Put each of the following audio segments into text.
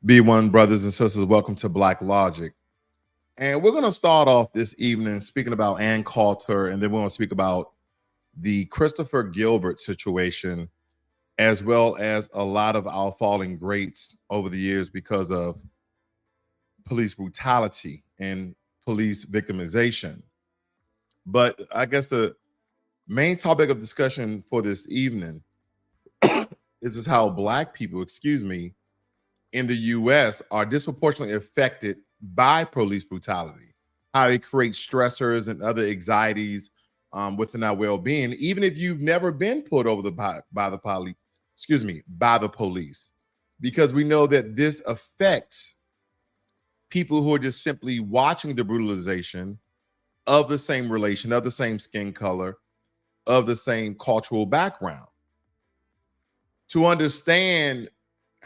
B1 brothers and sisters, welcome to Black Logic. And we're going to start off this evening speaking about Ann Coulter, and then we're going to speak about the Christopher Gilbert situation, as well as a lot of our falling greats over the years because of police brutality and police victimization. But I guess the main topic of discussion for this evening is how Black people, in the U.S. are disproportionately affected by police brutality, how it creates stressors and other anxieties within our well-being, even if you've never been pulled over by the police, because we know that this affects people who are just simply watching the brutalization of the same relation, of the same skin color, of the same cultural background. To understand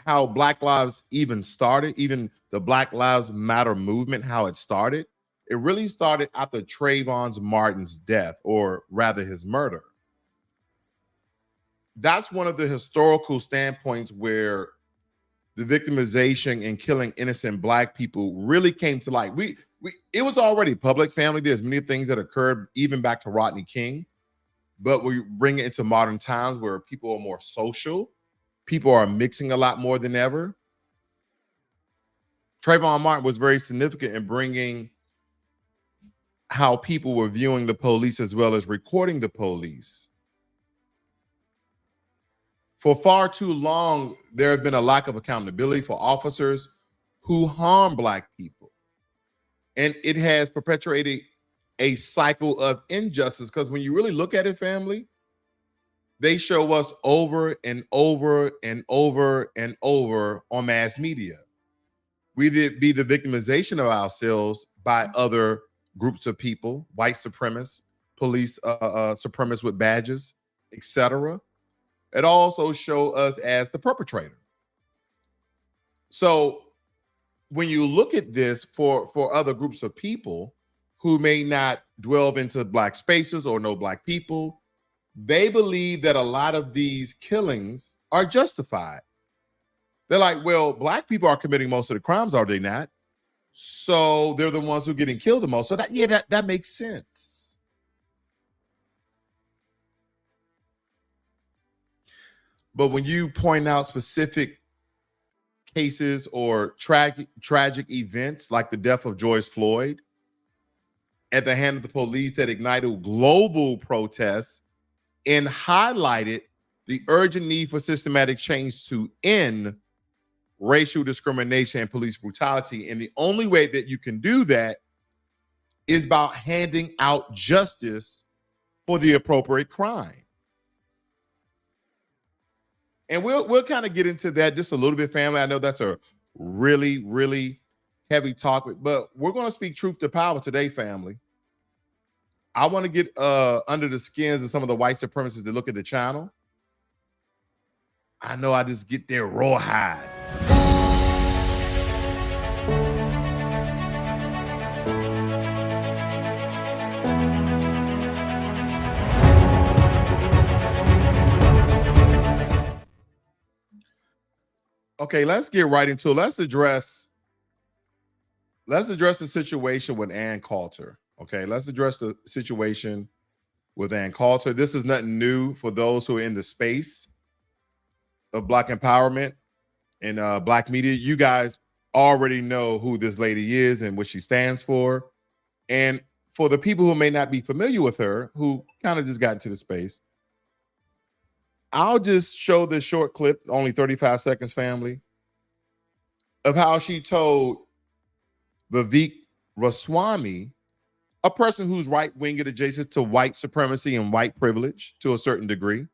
how Black Lives even started, even the Black Lives Matter movement, how it started, it really started after Trayvon Martin's death, or rather his murder. That's one of the historical standpoints where the victimization and killing innocent Black people really came to light. It was already public, family. There's many things that occurred even back to Rodney King, but we bring it into modern times where people are more social. People are mixing a lot more than ever. Trayvon Martin was very significant in bringing how people were viewing the police as well as recording the police. For far too long, there have been a lack of accountability for officers who harm Black people. And it has perpetuated a cycle of injustice, because when you really look at it, family, they show us over and over and over and over on mass media. We did be the victimization of ourselves by other groups of people, white supremacists, police supremacists with badges, etc. It also show us as the perpetrator. So when you look at this for other groups of people who may not delve into Black spaces or know Black people, they believe that a lot of these killings are justified. They're like, well, Black people are committing most of the crimes, are they not? So they're the ones who are getting killed the most. So that makes sense. But when you point out specific cases or tragic events like the death of George Floyd at the hand of the police that ignited global protests and highlighted the urgent need for systematic change to end racial discrimination and police brutality. And the only way that you can do that is by handing out justice for the appropriate crime. And we'll kind of get into that just a little bit, family. I know that's a really, really heavy topic, but we're going to speak truth to power today, family. I want to get under the skins of some of the white supremacists that look at the channel. I know I just get their rawhide. Okay, let's get right into it. Let's address the situation with Ann Coulter. Okay, let's address the situation with Ann Coulter. This is nothing new for those who are in the space of Black empowerment and Black media. You guys already know who this lady is and what she stands for. And for the people who may not be familiar with her, who kind of just got into the space, I'll just show this short clip, only 35 seconds, family, of how she told Vivek Ramaswamy, a person who's right-winged adjacent to white supremacy and white privilege to a certain degree,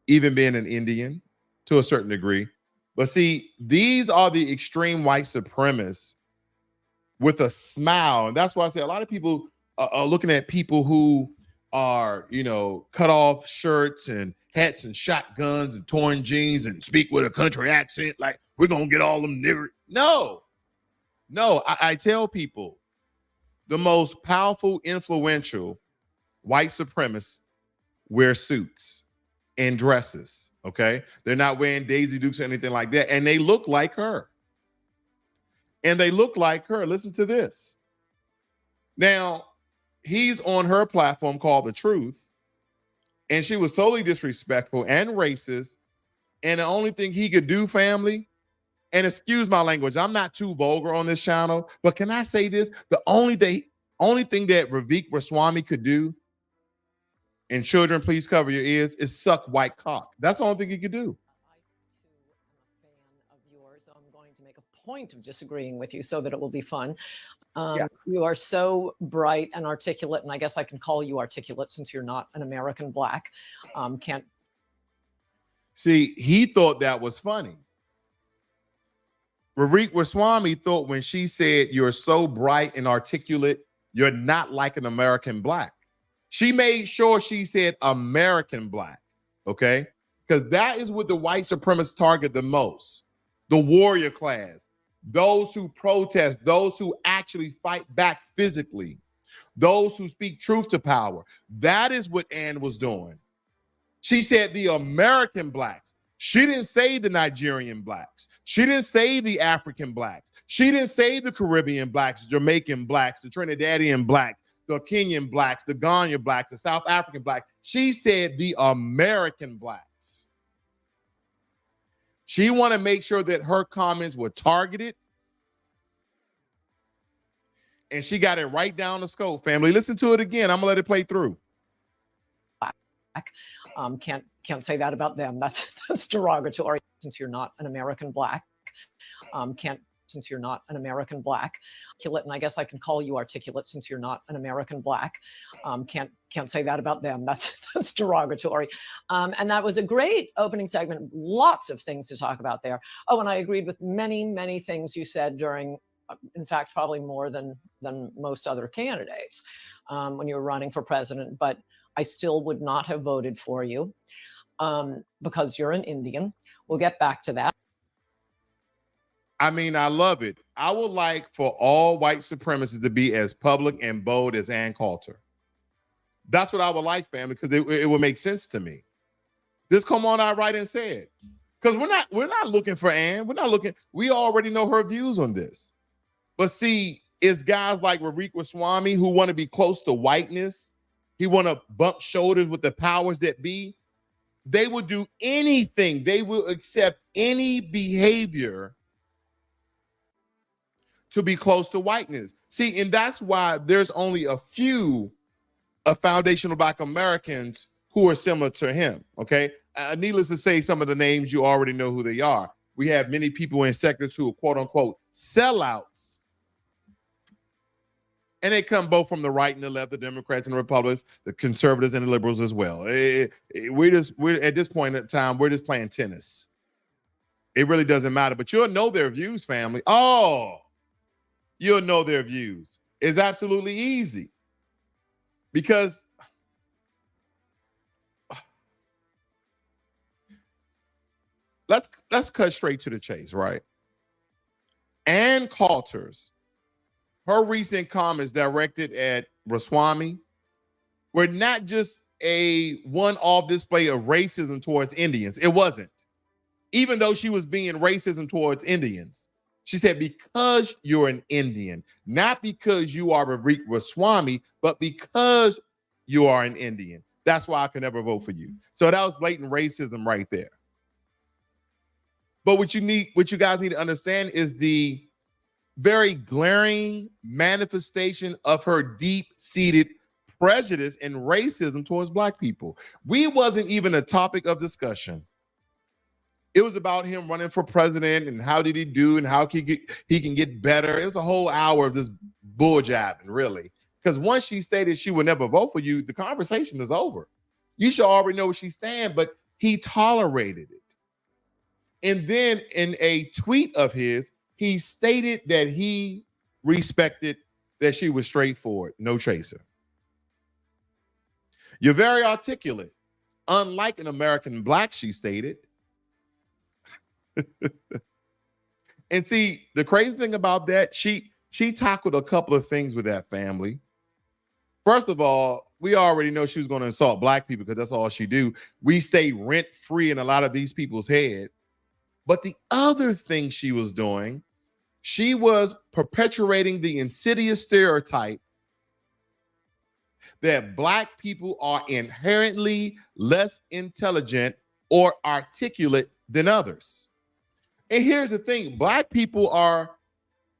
even being an Indian to a certain degree. But see, these are the extreme white supremacists with a smile. And that's why I say a lot of people are looking at people who are, cut off shirts and hats and shotguns and torn jeans and speak with a country accent like we're going to get all them nigger. No, I tell people the most powerful, influential white supremacists wear suits and dresses, okay? They're not wearing Daisy Dukes or anything like that. And they look like her. Listen to this. Now, he's on her platform called The Truth, and she was totally disrespectful and racist. And the only thing he could do, family, and excuse my language, I'm not too vulgar on this channel, but can I say this? The only thing that Vivek Ramaswamy could do, and children, please cover your ears, is suck white cock. That's the only thing he could do. I, too, am a fan of yours. So I'm going to make a point of disagreeing with you so that it will be fun. You are so bright and articulate, and I guess I can call you articulate since you're not an American Black. See, he thought that was funny. Vivek Ramaswamy thought when she said you're so bright and articulate, you're not like an American Black. She made sure she said American Black, okay? Because that is what the white supremacists target the most. The warrior class, those who protest, those who actually fight back physically, those who speak truth to power. That is what Ann was doing. She said the American Blacks. She didn't say the Nigerian Blacks. She didn't say the African Blacks. She didn't say the Caribbean Blacks, Jamaican Blacks, the Trinidadian Blacks, the Kenyan Blacks, the Ghanaian Blacks, the South African Blacks. She said the American Blacks. She wanted to make sure that her comments were targeted. And she got it right down the scope, family. Listen to it again. I'm going to let it play through. Can't say that about them. That's derogatory since you're not an American Black. Since you're not an American Black. And I guess I can call you articulate since you're not an American Black. Can't say that about them. That's derogatory. And that was a great opening segment. Lots of things to talk about there. Oh, and I agreed with many, many things you said during, in fact, probably more than most other candidates when you were running for president. But I still would not have voted for you because you're an Indian. We'll get back to that. I mean, I love it. I would like for all white supremacists to be as public and bold as Ann Coulter. That's what I would like, family, because it would make sense to me. Just come on out right and say it. Because we're not looking for Ann. We're not looking. We already know her views on this. But see, it's guys like Vivek Ramaswamy who want to be close to whiteness. He want to bump shoulders with the powers that be. They will do anything. They will accept any behavior to be close to whiteness. See, and that's why there's only a few foundational Black Americans who are similar to him, okay? Needless to say, some of the names, you already know who they are. We have many people in sectors who are quote unquote sellouts And they come both from the right and the left, the Democrats and the Republicans, the conservatives and the liberals as well. We're at this point in time, we're just playing tennis. It really doesn't matter, but you'll know their views, family. Oh, you'll know their views. It's absolutely easy because let's cut straight to the chase, right? Ann Coulter's, her recent comments directed at Ramaswamy were not just a one-off display of racism towards Indians. It wasn't. Even though she was being racism towards Indians. She said, because you're an Indian, not because you are Ramaswamy, but because you are an Indian. That's why I can never vote for you. So that was blatant racism right there. But what you guys need to understand is the very glaring manifestation of her deep-seated prejudice and racism towards Black people. We wasn't even a topic of discussion. It was about him running for president and how did he do and how he can get better. It was a whole hour of this bull jabbing, really. Because once she stated she would never vote for you, the conversation is over. You should already know where she stands, but he tolerated it. And then in a tweet of his, he stated that he respected that she was straightforward, no chaser. You're very articulate. Unlike an American Black, she stated. And see, the crazy thing about that, she tackled a couple of things with that, family. First of all, we already know she was going to insult Black people because that's all she do. We stay rent-free in a lot of these people's head. But the other thing she was doing, she was perpetuating the insidious stereotype that Black people are inherently less intelligent or articulate than others. And here's the thing, Black people are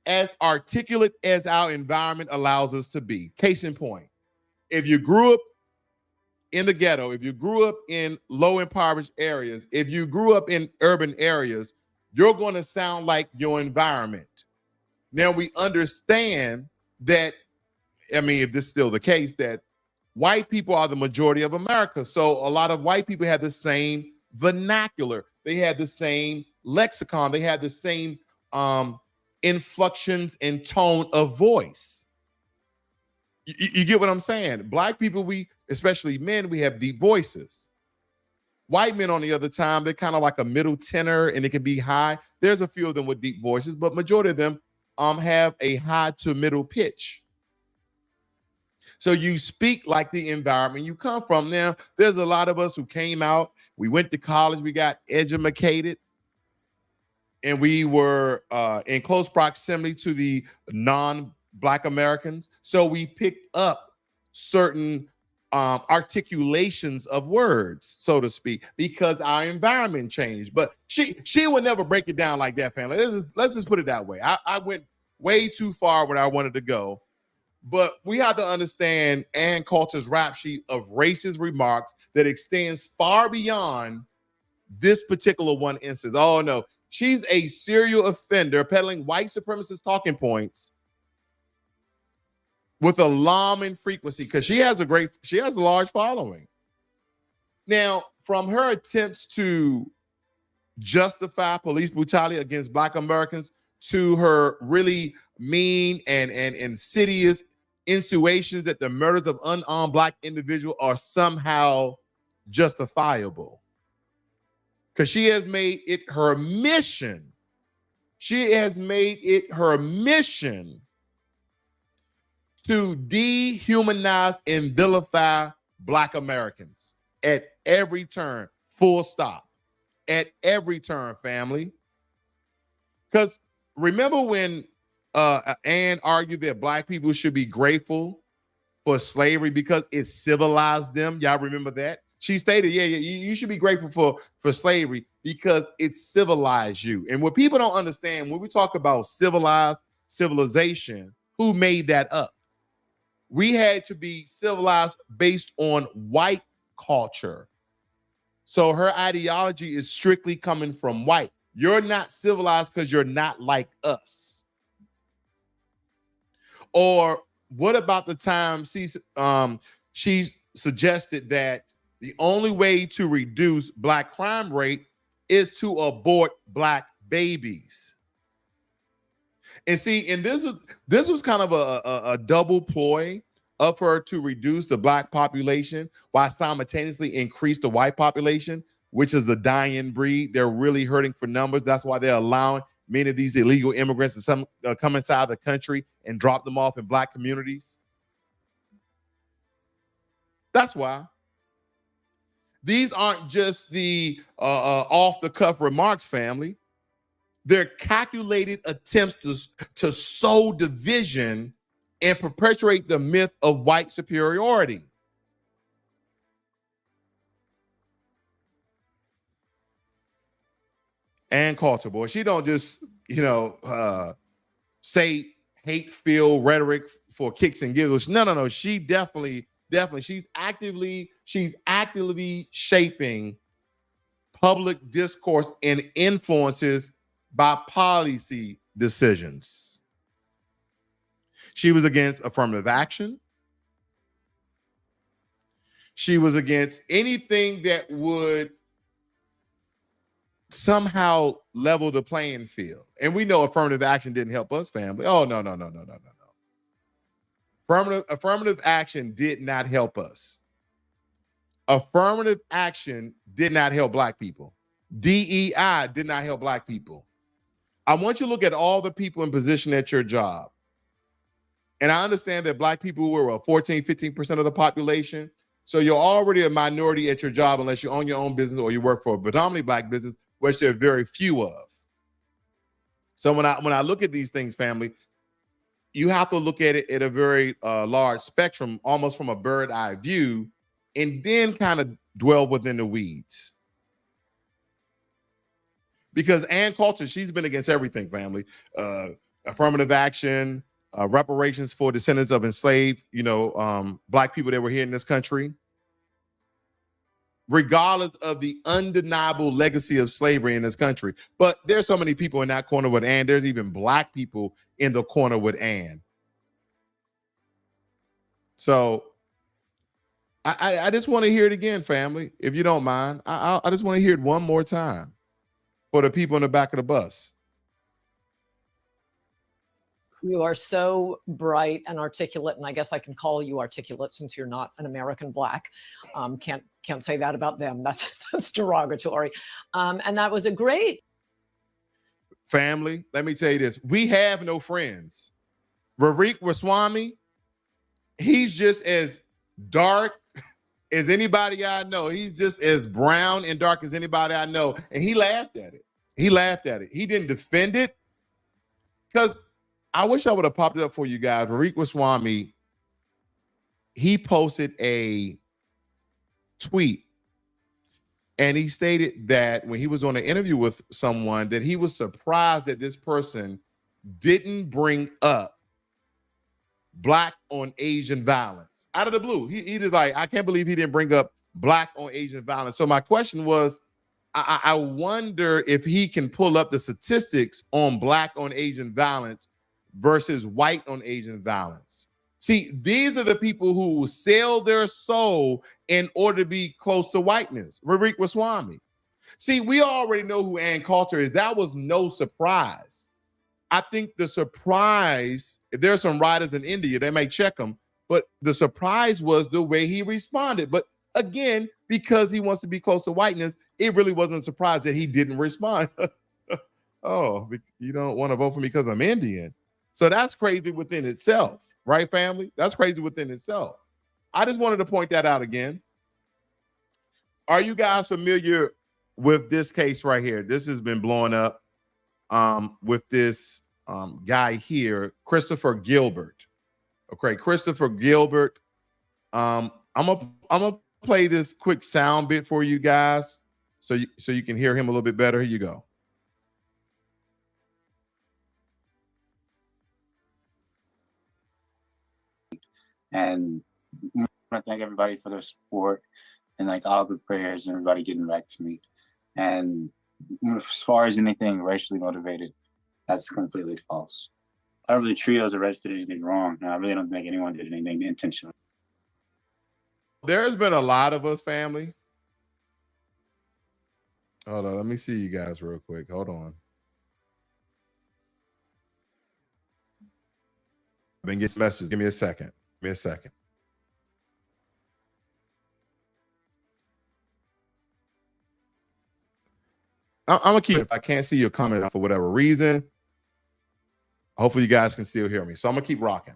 as articulate as our environment allows us to be. Case in point, if you grew up in the ghetto, if you grew up in low impoverished areas, if you grew up in urban areas, you're going to sound like your environment. Now we understand that, I mean, if this is still the case, that white people are the majority of America. So a lot of white people have the same vernacular. They have the same lexicon. They have the same inflections and tone of voice. You get what I'm saying? Black people, especially men, we have deep voices. White men, on the other time, they're kind of like a middle tenor and it can be high. There's a few of them with deep voices, but majority of them have a high to middle pitch. So you speak like the environment you come from. Now, there's a lot of us who came out, we went to college, we got educated, and we were in close proximity to the non-Black Americans. So we picked up certain articulations of words, so to speak, because our environment changed. But she would never break it down like that, family. Let's just put it that way. I went way too far when I wanted to go. But we have to understand Ann Coulter's rap sheet of racist remarks that extends far beyond this particular one instance. Oh, no. She's a serial offender peddling white supremacist talking points with alarming frequency because she has a large following. Now, from her attempts to justify police brutality against Black Americans to her really mean and insidious insinuations that the murders of unarmed Black individuals are somehow justifiable. Because she has made it her mission. She has made it her mission to dehumanize and vilify Black Americans at every turn, full stop. At every turn, family. Because remember when Ann argued that Black people should be grateful for slavery because it civilized them? Y'all remember that? She stated, yeah, you should be grateful for slavery because it civilized you. And what people don't understand, when we talk about civilization, who made that up? We had to be civilized based on white culture. So her ideology is strictly coming from white. You're not civilized because you're not like us. Or what about the time she suggested that the only way to reduce Black crime rate is to abort Black babies? And see, and this was kind of a double ploy of her to reduce the Black population while simultaneously increase the white population, which is a dying breed. They're really hurting for numbers. That's why they're allowing many of these illegal immigrants to come inside the country and drop them off in Black communities. That's why. These aren't just the off-the-cuff remarks, family. They're calculated attempts to sow division and perpetuate the myth of white superiority. Ann Coulter, boy, she don't just, say hate-filled rhetoric for kicks and giggles. No. She definitely, she's actively shaping public discourse and influences by policy decisions. She was against affirmative action. She was against anything that would somehow level the playing field. And we know affirmative action didn't help us, family. Oh, no. Affirmative action did not help us. Affirmative action did not help Black people. DEI did not help Black people. I want you to look at all the people in position at your job. And I understand that Black people were 14, 15% of the population. So you're already a minority at your job unless you own your own business or you work for a predominantly Black business, which there are very few of. So when I look at these things, family, you have to look at it at a very large spectrum, almost from a bird eye view, and then kind of dwell within the weeds. Because Ann Coulter, she's been against everything, family. Affirmative action, reparations for descendants of enslaved, Black people that were here in this country. Regardless of the undeniable legacy of slavery in this country. But there's so many people in that corner with Ann. There's even Black people in the corner with Ann. So I just want to hear it again, family, if you don't mind. I just want to hear it one more time for the people in the back of the bus. You are so bright and articulate, and I guess I can call you articulate since you're not an American Black. Can't say that about them. That's derogatory. And that was a great family. Let me tell you this: we have no friends. Eric Ramaswamy, he's just as dark as anybody I know. He's just as brown and dark as anybody I know, and he laughed at it. He didn't defend it because. I wish I would have popped it up for you guys. Eric Ramaswamy, he posted a tweet and he stated that when he was on an interview with someone that he was surprised that this person didn't bring up Black on Asian violence out of the blue. He just like, I can't believe he didn't bring up Black on Asian violence. So my question was, I wonder if he can pull up the statistics on Black on Asian violence versus white on Asian violence. See, these are the people who sell their soul in order to be close to whiteness. Eric Ramaswamy. See, we already know who Ann Coulter is. That was no surprise. I think the surprise, if there are some writers in India, they may check them, but the surprise was the way he responded. But again, because he wants to be close to whiteness, it really wasn't a surprise that he didn't respond. Oh, you don't want to vote for me because I'm Indian. So that's crazy within itself, right, family? That's crazy within itself. I just wanted to point that out again. Are you guys familiar with this case right here? This has been blowing up with this guy here, Christopher Gilbert. Okay, Christopher Gilbert. I'm gonna play this quick sound bit for you guys so you can hear him a little bit better. Here you go. And I want to thank everybody for their support and like all the prayers and everybody getting back to me. And as far as anything racially motivated, that's completely false. I don't really trios arrested anything wrong. No, I really don't think anyone did anything intentionally. There's been a lot of us, family. Hold on, let me see you guys real quick. Hold on. I've been getting messages. Give me a second. Give me a second. I'm gonna keep it. If I can't see your comment for whatever reason, hopefully you guys can still hear me. So I'm gonna keep rocking.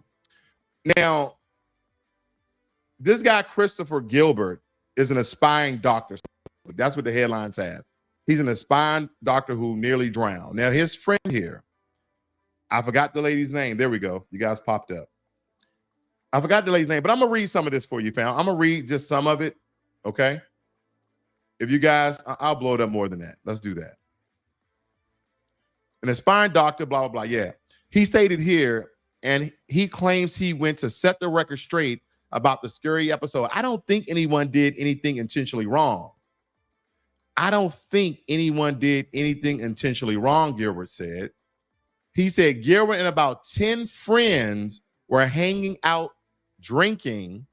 Now, this guy, Christopher Gilbert, is an aspiring doctor. That's what the headlines have. He's an aspiring doctor who nearly drowned. Now, his friend here, I forgot the lady's name. There we go. You guys popped up. I forgot the lady's name, but I'm going to read some of this for you, fam. I'm going to read just some of it, okay? If you guys, I'll blow it up more than that. Let's do that. An aspiring doctor, blah, blah, blah. Yeah. He stated here, and he claims he went to set the record straight about the scary episode. I don't think anyone did anything intentionally wrong. I don't think anyone did anything intentionally wrong, Gilbert said. He said Gilbert and about 10 friends were hanging out drinking,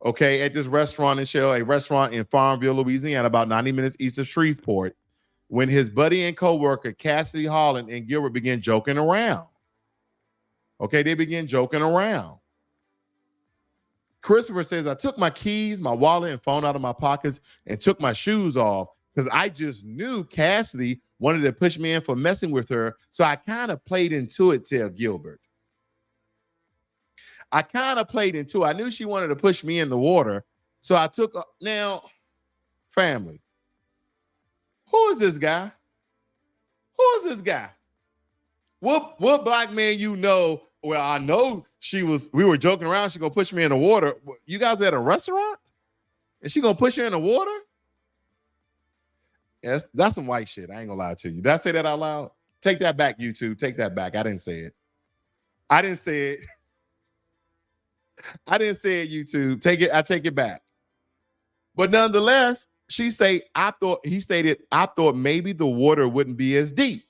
okay, at this restaurant in Shell, a restaurant in Farmville, Louisiana, about 90 minutes east of Shreveport, when his buddy and co-worker, Cassidy Holland and Gilbert began joking around. Okay, they began joking around. Christopher says, I took my keys, my wallet, and phone out of my pockets and took my shoes off because I just knew Cassidy wanted to push me in for messing with her. So I kind of played into it, said Gilbert. I kind of played into it. I knew she wanted to push me in the water. So I took, now, family, who is this guy? Who is this guy? What black man you know? Well, I know we were joking around. She gonna push me in the water. You guys at a restaurant? And she gonna push you in the water? Yes, that's some white shit. I ain't gonna lie to you. Did I say that out loud? Take that back, YouTube. Take that back. I didn't say it. I didn't say it. I didn't say it, YouTube. Take it. I take it back. But nonetheless, he stated, I thought maybe the water wouldn't be as deep.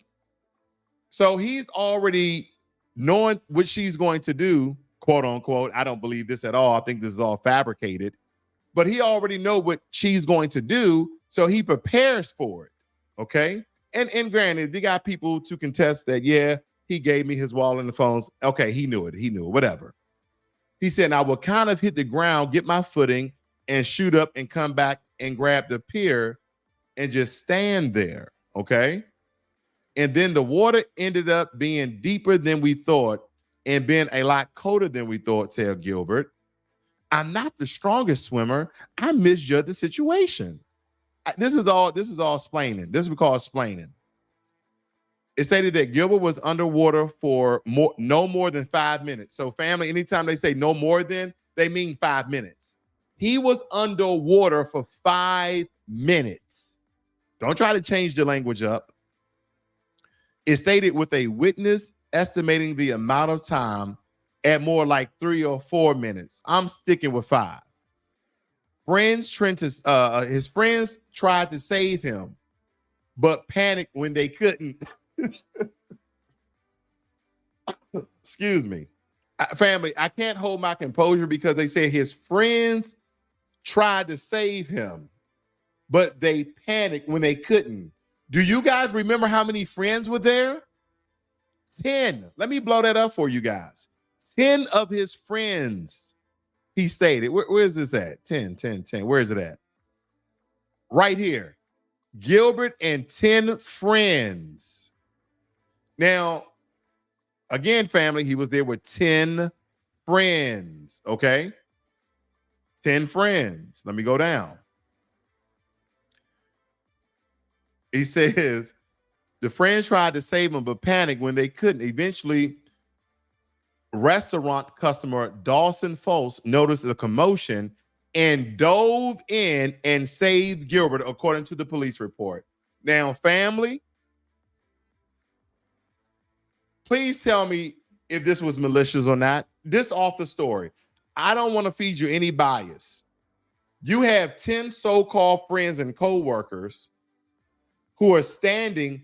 So he's already knowing what she's going to do, quote unquote. I don't believe this at all. I think this is all fabricated. But he already knows what she's going to do, so he prepares for it. Okay. And granted, they got people to contest that, yeah, he gave me his wallet and the phones. Okay, he knew it. Whatever. He said, I will kind of hit the ground, get my footing, and shoot up and come back and grab the pier and just stand there. Okay. And then the water ended up being deeper than we thought and being a lot colder than we thought, said Gilbert. I'm not the strongest swimmer. I misjudged the situation. This is all explaining. This is what we call explaining. It stated that Gilbert was underwater for no more than 5 minutes. So family, anytime they say no more than, they mean 5 minutes. He was underwater for 5 minutes. Don't try to change the language up. It stated with a witness estimating the amount of time at more like 3 or 4 minutes. I'm sticking with 5. His friends tried to save him, but panicked when they couldn't. Excuse me. Family, I can't hold my composure because they said his friends tried to save him, but they panicked when they couldn't. Do you guys remember how many friends were there? 10. Let me blow that up for you guys. 10 of his friends, he stated. Where is this at? 10. Where is it at? Right here. Gilbert and 10 friends. Now, again, family, he was there with 10 friends, okay? 10 friends. Let me go down. He says the friends tried to save him, but panicked when they couldn't. Eventually, restaurant customer Dawson Foltz noticed the commotion and dove in and saved Gilbert, according to the police report. Now, family, please tell me if this was malicious or not. This off the story. I don't want to feed you any bias. You have 10 so-called friends and co-workers who are standing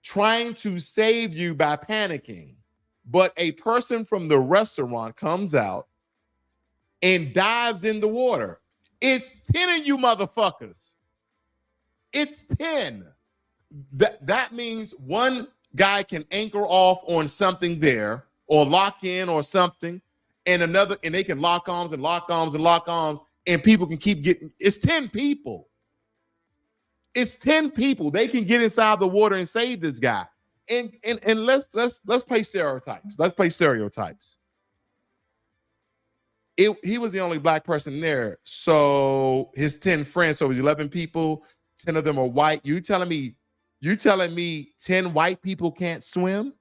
trying to save you by panicking. but a person from the restaurant comes out and dives in the water. It's 10 of you motherfuckers. It's 10. That means one guy can anchor off on something there or lock in or something, and another, and they can lock arms and lock arms and lock arms, and people can keep getting. It's 10 people. It's 10 people. They can get inside the water and save this guy. And let's play stereotypes. Let's play stereotypes. He was the only black person there. So his 10 friends, so it was 11 people, 10 of them are white. You telling me 10 white people can't swim?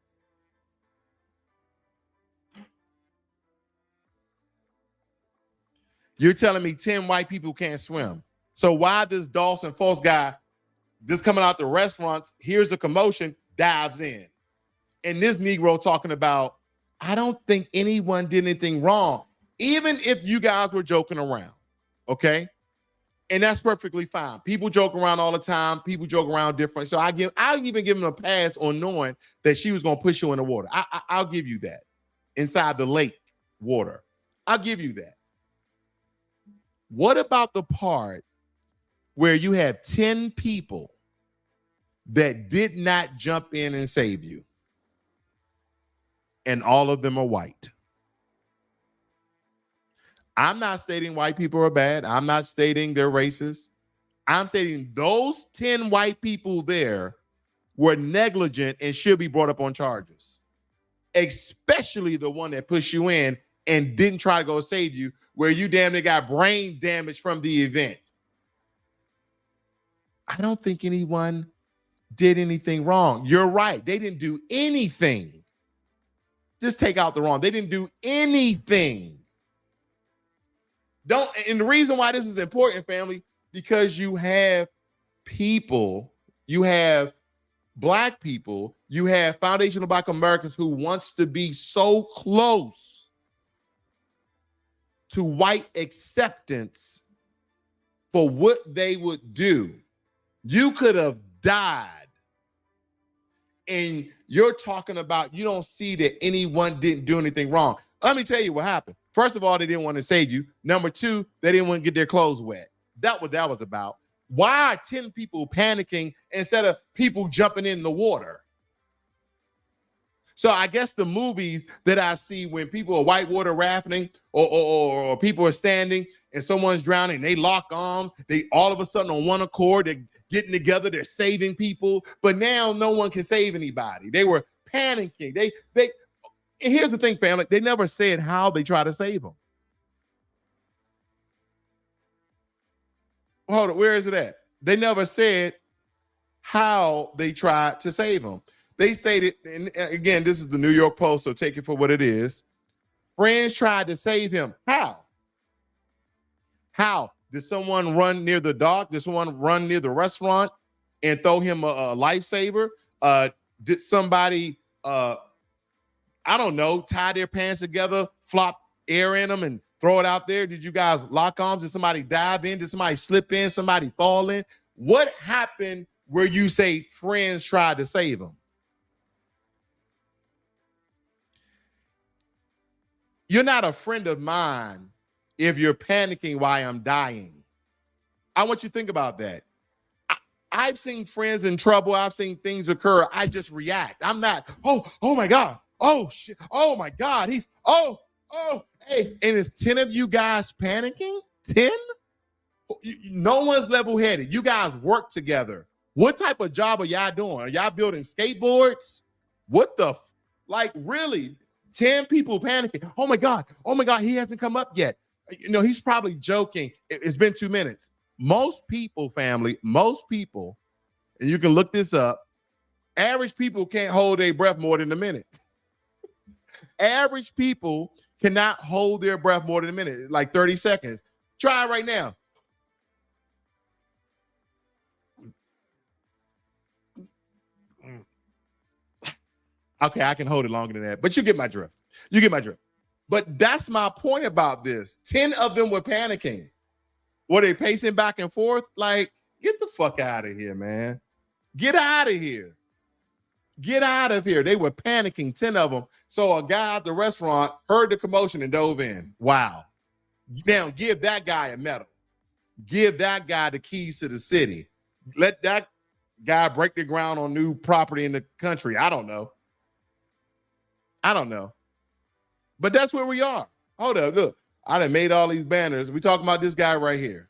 You're telling me 10 white people can't swim. So why this Dawson Falls guy just coming out the restaurants, here's the commotion, dives in. And this Negro talking about, I don't think anyone did anything wrong, even if you guys were joking around, okay? And that's perfectly fine. People joke around all the time. People joke around different. So I'll even give him a pass on knowing that she was going to push you in the water. I'll give you that. Inside the lake water. I'll give you that. What about the part where you have 10 people that did not jump in and save you, and all of them are white? I'm not stating white people are bad. I'm not stating they're racist. I'm stating those 10 white people there were negligent and should be brought up on charges, especially the one that pushed you in and didn't try to go save you, where you damn near got brain damage from the event. I don't think anyone did anything wrong. You're right. They didn't do anything. Just take out the wrong. They didn't do anything. And the reason why this is important, family, because you have people, you have black people, you have foundational black Americans who wants to be so close to white acceptance for what they would do. You could have died. And you're talking about you don't see that anyone didn't do anything wrong. Let me tell you what happened. First of all, they didn't want to save you. Number two, they didn't want to get their clothes wet. That's what that was about. Why are 10 people panicking instead of people jumping in the water? So I guess the movies that I see when people are whitewater rafting or people are standing and someone's drowning, they lock arms, they all of a sudden on one accord, they're getting together, they're saving people, but now no one can save anybody. They were panicking. And here's the thing, family, they never said how they try to save them. Hold on, where is it at? They never said how they tried to save them. They stated, and again, this is the New York Post, so take it for what it is. Friends tried to save him. How? How? Did someone run near the dock? Did someone run near the restaurant and throw him a lifesaver? Did somebody, I don't know, tie their pants together, flop air in them and throw it out there? Did you guys lock arms? Did somebody dive in? Did somebody slip in? Somebody fall in? What happened where you say friends tried to save him? You're not a friend of mine if you're panicking while I'm dying. I want you to think about that. I've seen friends in trouble. I've seen things occur. I just react. I'm not, oh my God. Oh shit. Oh my God. Hey. And it's 10 of you guys panicking? 10? No one's level-headed. You guys work together. What type of job are y'all doing? Are y'all building skateboards? What the, really? 10 people panicking. Oh my God, he hasn't come up yet. He's probably joking. It's been 2 minutes. Most people, family, and you can look this up, average people can't hold their breath more than a minute. Average people cannot hold their breath more than a minute, like 30 seconds. Try it right now. Okay, I can hold it longer than that, but you get my drift. But that's my point about this. 10 of them were panicking. Were they pacing back and forth? Get the fuck out of here, man. Get out of here. Get out of here. They were panicking, 10 of them. So a guy at the restaurant heard the commotion and dove in. Wow. Now give that guy a medal. Give that guy the keys to the city. Let that guy break the ground on new property in the country. I don't know. But that's where we are. Hold up, look. I done made all these banners. We're talking about this guy right here.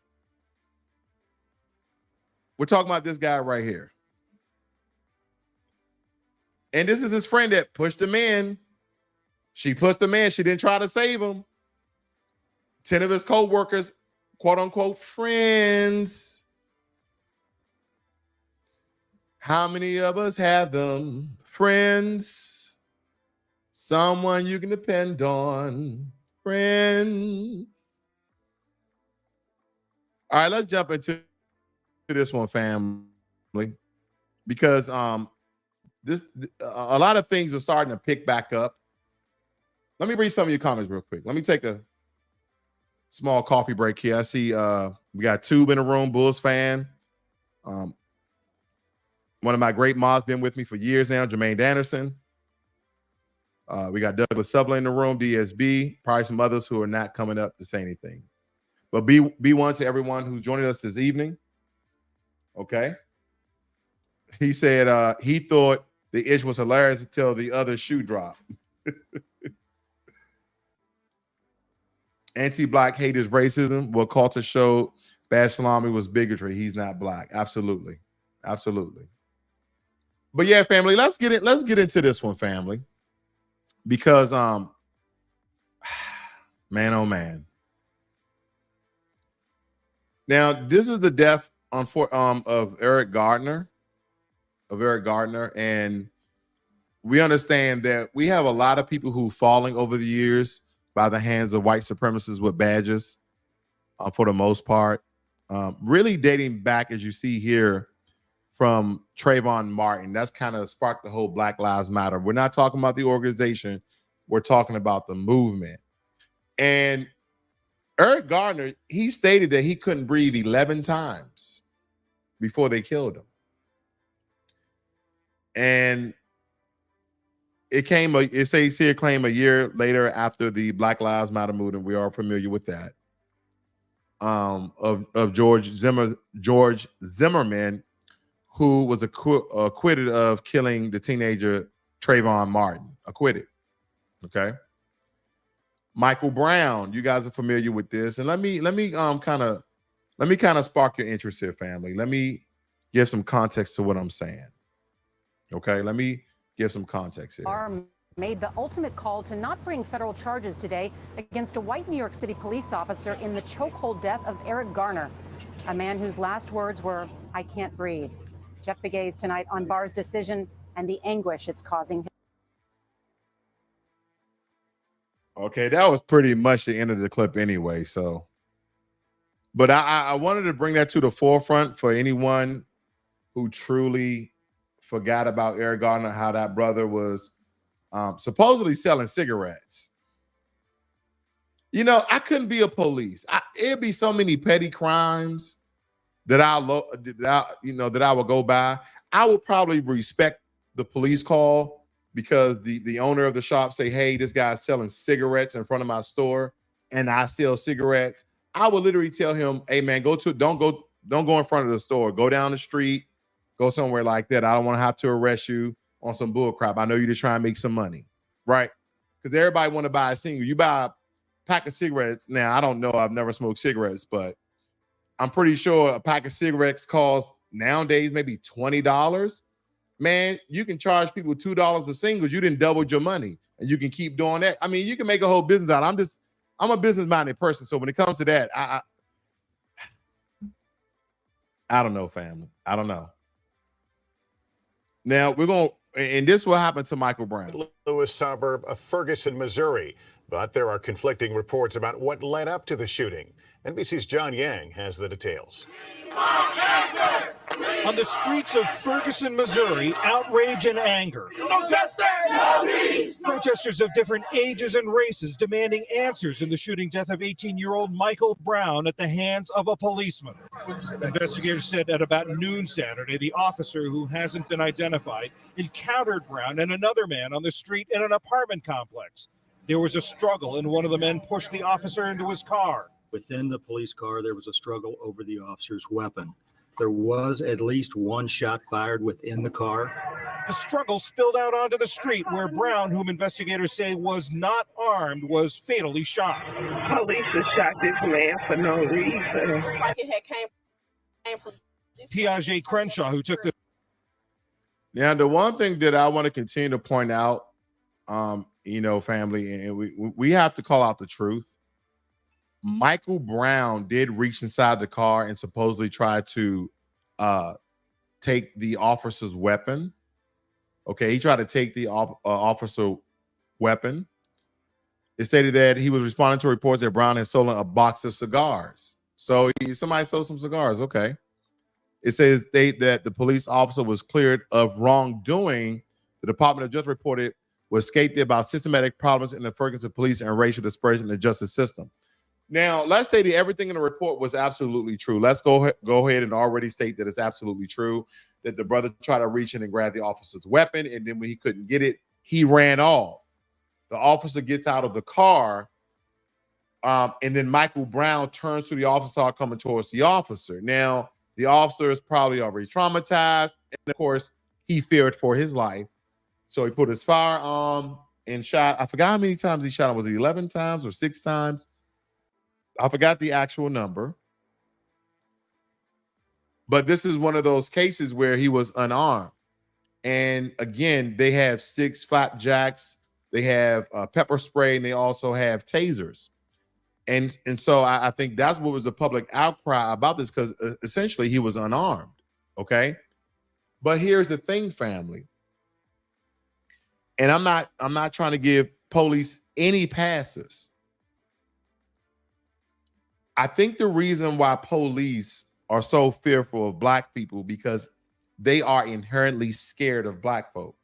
And this is his friend that pushed him in. She pushed him in. She didn't try to save him. 10 of his co-workers, quote unquote, friends. How many of us have them? Friends. Someone you can depend on. Friends. All right, let's jump into this one, family. Because a lot of things are starting to pick back up. Let me read some of your comments real quick. Let me take a small coffee break here. I see we got Tube in the room, Bulls fan. One of my great mods, been with me for years now, Jermaine Anderson. We got Douglas Sutherland in the room, DSB, probably some others who are not coming up to say anything. But be one to everyone who's joining us this evening. Okay. He said he thought the ish was hilarious until the other shoe dropped. Anti-black hate is racism. What Carter showed Bad Salami was bigotry. He's not black. Absolutely. But yeah, family, let's get into this one, family. Because man, oh man. Now, this is the death of Eric Garner. And we understand that we have a lot of people who falling over the years by the hands of white supremacists with badges, for the most part. Really dating back, as you see here, from Trayvon Martin. That's kind of sparked the whole Black Lives Matter. We're not talking about the organization. We're talking about the movement. And Eric Garner, he stated that he couldn't breathe 11 times before they killed him. And it says here, claim a year later after the Black Lives Matter movement. We are familiar with that. Of George Zimmerman, who was acquitted of killing the teenager Trayvon Martin. Acquitted. Okay. Michael Brown, you guys are familiar with this. And let me kind of spark your interest here, family. Let me give some context to what I'm saying. Okay, let me give some context here. Made the ultimate call to not bring federal charges today against a white New York City police officer in the chokehold death of Eric Garner, a man whose last words were, "I can't breathe." Jeff Begay's tonight on Barr's decision and the anguish it's causing. Okay, that was pretty much the end of the clip anyway. So, but I wanted to bring that to the forefront for anyone who truly forgot about Eric Garner, how that brother was supposedly selling cigarettes. You know, I couldn't be a police. It'd be so many petty crimes that I would go by. I would probably respect the police call because the owner of the shop say, "Hey, this guy's selling cigarettes in front of my store, and I sell cigarettes." I would literally tell him, "Hey, man, don't go in front of the store. Go down the street, go somewhere like that. I don't want to have to arrest you on some bull crap. I know you're just trying to make some money, right?" Because everybody want to buy a single. You buy a pack of cigarettes. Now, I don't know. I've never smoked cigarettes, but I'm pretty sure a pack of cigarettes costs nowadays maybe $20. Man, you can charge people $2 a single. You didn't double your money, and you can keep doing that. I mean, you can make a whole business out. I'm a business-minded person, so when it comes to that, I don't know, family. I don't know. Now we're going, and this will happen to Michael Brown. Lewis suburb of Ferguson, Missouri. But there are conflicting reports about what led up to the shooting. NBC's John Yang has the details. On the streets of Ferguson, Missouri, outrage and anger. No justice! No peace! Protesters of different ages and races demanding answers in the shooting death of 18-year-old Michael Brown at the hands of a policeman. Investigators said at about noon Saturday, the officer, who hasn't been identified, encountered Brown and another man on the street in an apartment complex. There was a struggle, and one of the men pushed the officer into his car. Within the police car, there was a struggle over the officer's weapon. There was at least one shot fired within the car. The struggle spilled out onto the street where Brown, whom investigators say was not armed, was fatally shot. Police shot this man for no reason. Piaget Crenshaw, who took the... Now, the one thing that I want to continue to point out, family, and we have to call out the truth. Michael Brown did reach inside the car and supposedly try to take the officer's weapon. Okay, he tried to take the officer weapon. It stated that he was responding to reports that Brown had stolen a box of cigars. So somebody stole some cigars. Okay. It says that the police officer was cleared of wrongdoing. The Department of Justice reported was scathing about systematic problems in the Ferguson police and racial dispersion in the justice system. Now, let's say that everything in the report was absolutely true. Let's go ahead and already state that it's absolutely true, that the brother tried to reach in and grab the officer's weapon, and then when he couldn't get it, he ran off. The officer gets out of the car, and then Michael Brown turns to the officer coming towards the officer. Now, the officer is probably already traumatized, and of course, he feared for his life. So he put his firearm and shot. I forgot how many times he shot him. Was it 11 times or 6 times? I forgot the actual number. But this is one of those cases where he was unarmed. And again, they have sticks, flapjacks, they have pepper spray, and they also have tasers. And so I think that's what was the public outcry about this, because essentially he was unarmed. Okay. But here's the thing, family. And I'm not trying to give police any passes. I think the reason why police are so fearful of black people because they are inherently scared of black folk.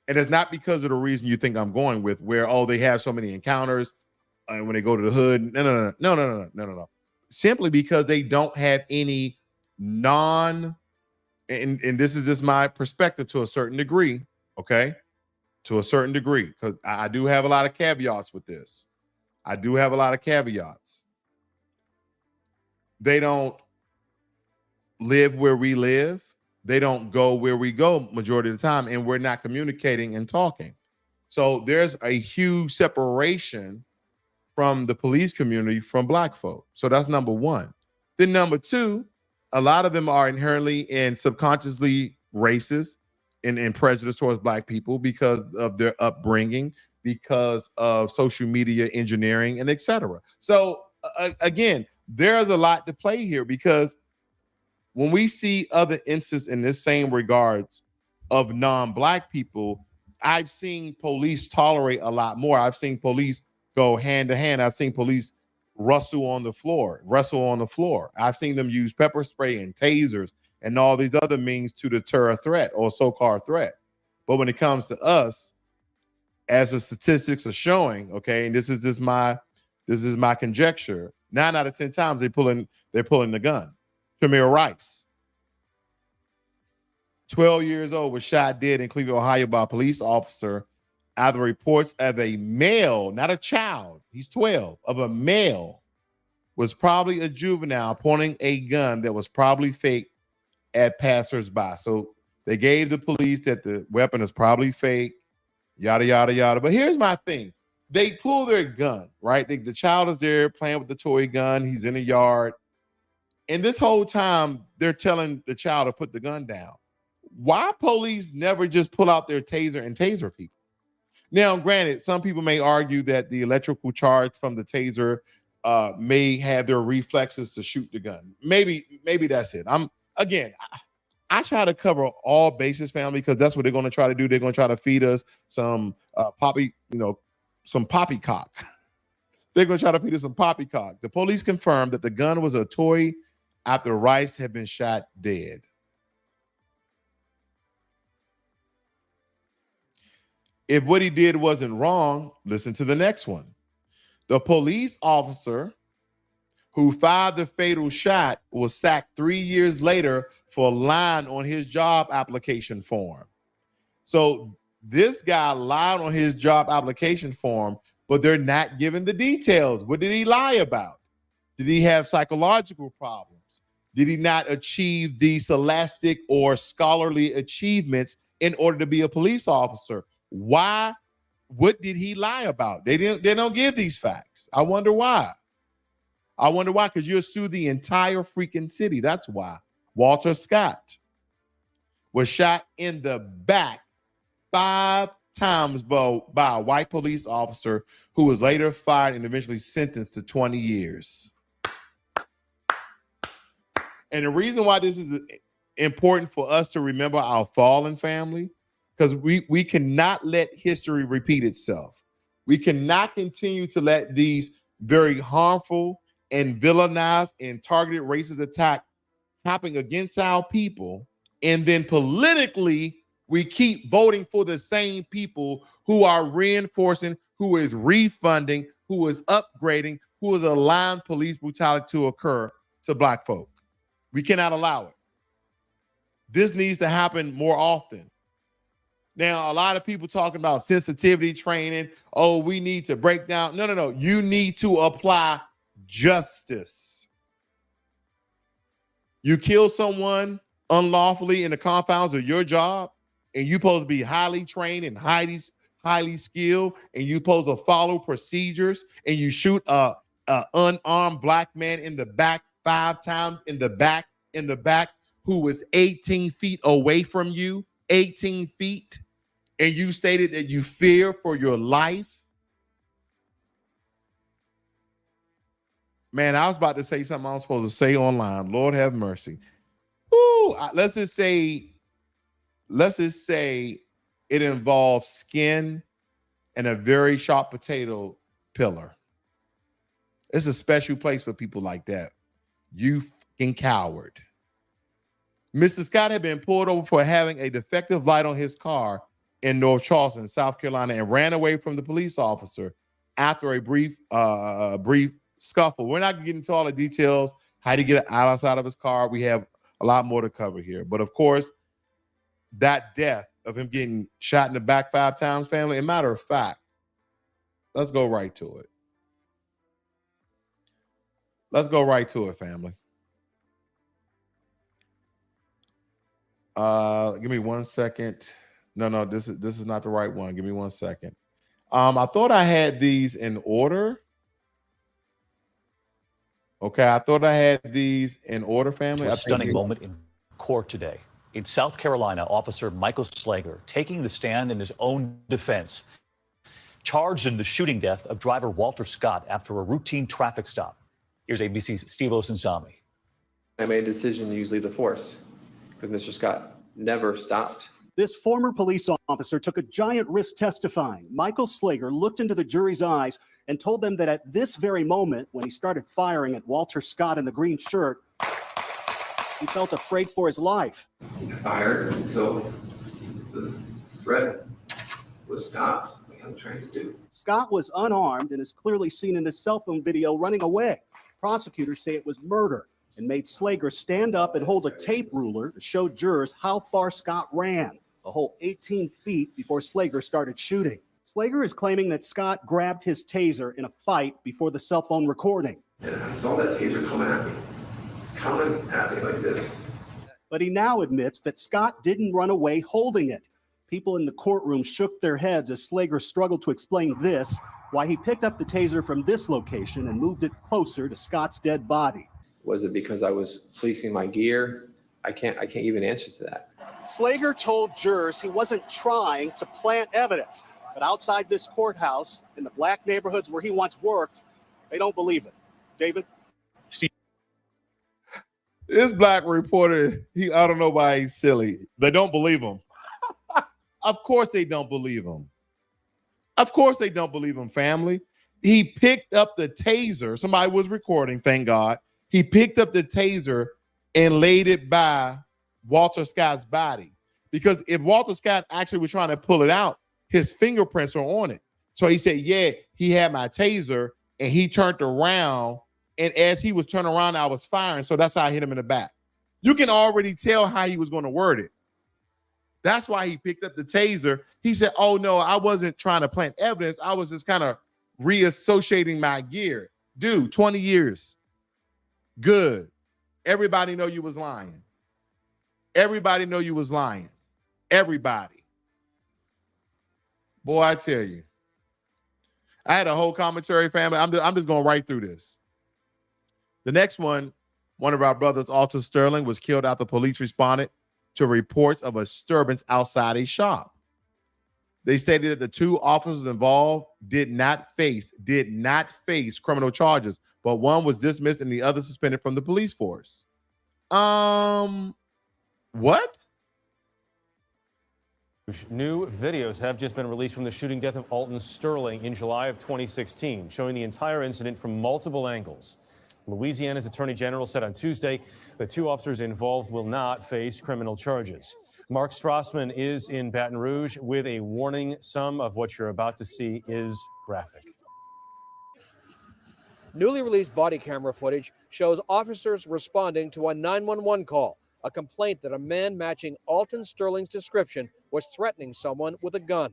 And it's not because of the reason you think I'm going with, where, they have so many encounters and when they go to the hood. No. Simply because they don't have any and this is just my perspective to a certain degree, okay? To a certain degree, because I do have a lot of caveats with this. They don't live where we live. They don't go where we go majority of the time, and we're not communicating and talking. So there's a huge separation from the police community from black folk. So that's number one. Then number two, a lot of them are inherently and subconsciously racist and prejudiced towards black people because of their upbringing, because of social media engineering, and etc. So again, there's a lot to play here, because when we see other instances in this same regards of non-black people, I've seen police tolerate a lot more. I've seen police go hand to hand. I've seen police wrestle on the floor. I've seen them use pepper spray and tasers and all these other means to deter a threat or so-called threat. But when it comes to us, as the statistics are showing, okay, and this is my conjecture, 9 out of 10 times they're pulling the gun. Tamir Rice, 12 years old, was shot dead in Cleveland, Ohio by a police officer after reports of a male, not a child, he's 12, of a male, was probably a juvenile, pointing a gun that was probably fake at passersby. So they gave the police that the weapon is probably fake, yada, yada, yada. But here's my thing. They pull their gun, right? The child is there playing with the toy gun. He's in the yard. And this whole time, they're telling the child to put the gun down. Why police never just pull out their taser and taser people? Now, granted, some people may argue that the electrical charge from the taser may have their reflexes to shoot the gun. Maybe that's it. I try to cover all bases, family, because that's what they're going to try to do. They're going to try to feed us some some poppycock. They're going to try to feed us some poppycock. The police confirmed that the gun was a toy after Rice had been shot dead. If what he did wasn't wrong, listen to the next one. The police officer who fired the fatal shot was sacked 3 years later for lying on his job application form. So this guy lied on his job application form, but they're not giving the details. What did he lie about? Did he have psychological problems? Did he not achieve the scholastic or scholarly achievements in order to be a police officer? Why? What did he lie about? They don't give these facts. I wonder why. Because you'll sue the entire freaking city. That's why. Walter Scott was shot in the back 5 times by a white police officer who was later fired and eventually sentenced to 20 years. And the reason why this is important for us to remember our fallen family, because we cannot let history repeat itself. We cannot continue to let these very harmful and villainized and targeted racist attack happen against our people, and then politically we keep voting for the same people who are reinforcing, who is refunding, who is upgrading, who is allowing police brutality to occur to Black folk. We cannot allow it. This needs to happen more often. Now, a lot of people talking about sensitivity training. Oh, we need to break down. No. You need to apply justice. You kill someone unlawfully in the confines of your job, and you're supposed to be highly trained and highly skilled, and you're supposed to follow procedures, and you shoot a unarmed Black man in the back 5 times in the back who was 18 feet away from you, 18 feet, and you stated that you fear for your life. Man, I was about to say something I was supposed to say online. Lord have mercy. Ooh, let's just say it involves skin and a very sharp potato pillar. It's a special place for people like that. You fucking coward. Mr. Scott had been pulled over for having a defective light on his car in North Charleston, South Carolina, and ran away from the police officer after a brief scuffle. We're not going to get into all the details, how to get outside of his car. We have a lot more to cover here. But of course, that death of him getting shot in the back 5 times, family, a matter of fact, let's go right to it. Let's go right to it, family. Give me 1 second. No, this is not the right one. Give me 1 second. I thought I had these in order. Okay, I thought I had these in order, family. A stunning moment in court today. In South Carolina, Officer Michael Slager taking the stand in his own defense, charged in the shooting death of driver Walter Scott after a routine traffic stop. Here's ABC's Steve Osunsami. I made a decision to use lethal force because Mr. Scott never stopped. This former police officer took a giant risk testifying. Michael Slager looked into the jury's eyes and told them that at this very moment, when he started firing at Walter Scott in the green shirt, he felt afraid for his life. He fired until the threat was stopped, like I'm trying to do. Scott was unarmed and is clearly seen in this cell phone video running away. Prosecutors say it was murder and made Slager stand up and hold a tape ruler to show jurors how far Scott ran, a whole 18 feet before Slager started shooting. Slager is claiming that Scott grabbed his taser in a fight before the cell phone recording. And I saw that taser coming at me like this. But he now admits that Scott didn't run away holding it. People in the courtroom shook their heads as Slager struggled to explain this, why he picked up the taser from this location and moved it closer to Scott's dead body. Was it because I was policing my gear? I can't even answer to that. Slager told jurors he wasn't trying to plant evidence, but outside this courthouse, in the Black neighborhoods where he once worked, they don't believe it. David? Steve. This Black reporter, I don't know why he's silly. They don't believe him. Of course they don't believe him. Of course they don't believe him, family. He picked up the taser. Somebody was recording, thank God. He picked up the taser and laid it by Walter Scott's body. Because if Walter Scott actually was trying to pull it out, his fingerprints are on it. So he said, yeah, he had my taser, and he turned around, and as he was turning around, I was firing. So that's how I hit him in the back. You can already tell how he was going to word it. That's why he picked up the taser. He said, oh, no, I wasn't trying to plant evidence. I was just kind of reassociating my gear. Dude, 20 years. Good. Everybody know you was lying. Everybody know you was lying. Everybody. Boy, I tell you. I had a whole commentary, family. I'm just going right through this. The next one of our brothers, Alton Sterling, was killed after police responded to reports of a disturbance outside a shop. They stated that the two officers involved did not face criminal charges, but one was dismissed and the other suspended from the police force. What? New videos have just been released from the shooting death of Alton Sterling in July of 2016, showing the entire incident from multiple angles. Louisiana's Attorney General said on Tuesday the two officers involved will not face criminal charges. Mark Strassman is in Baton Rouge with a warning. Some of what you're about to see is graphic. Newly released body camera footage shows officers responding to a 911 call, a complaint that a man matching Alton Sterling's description was threatening someone with a gun.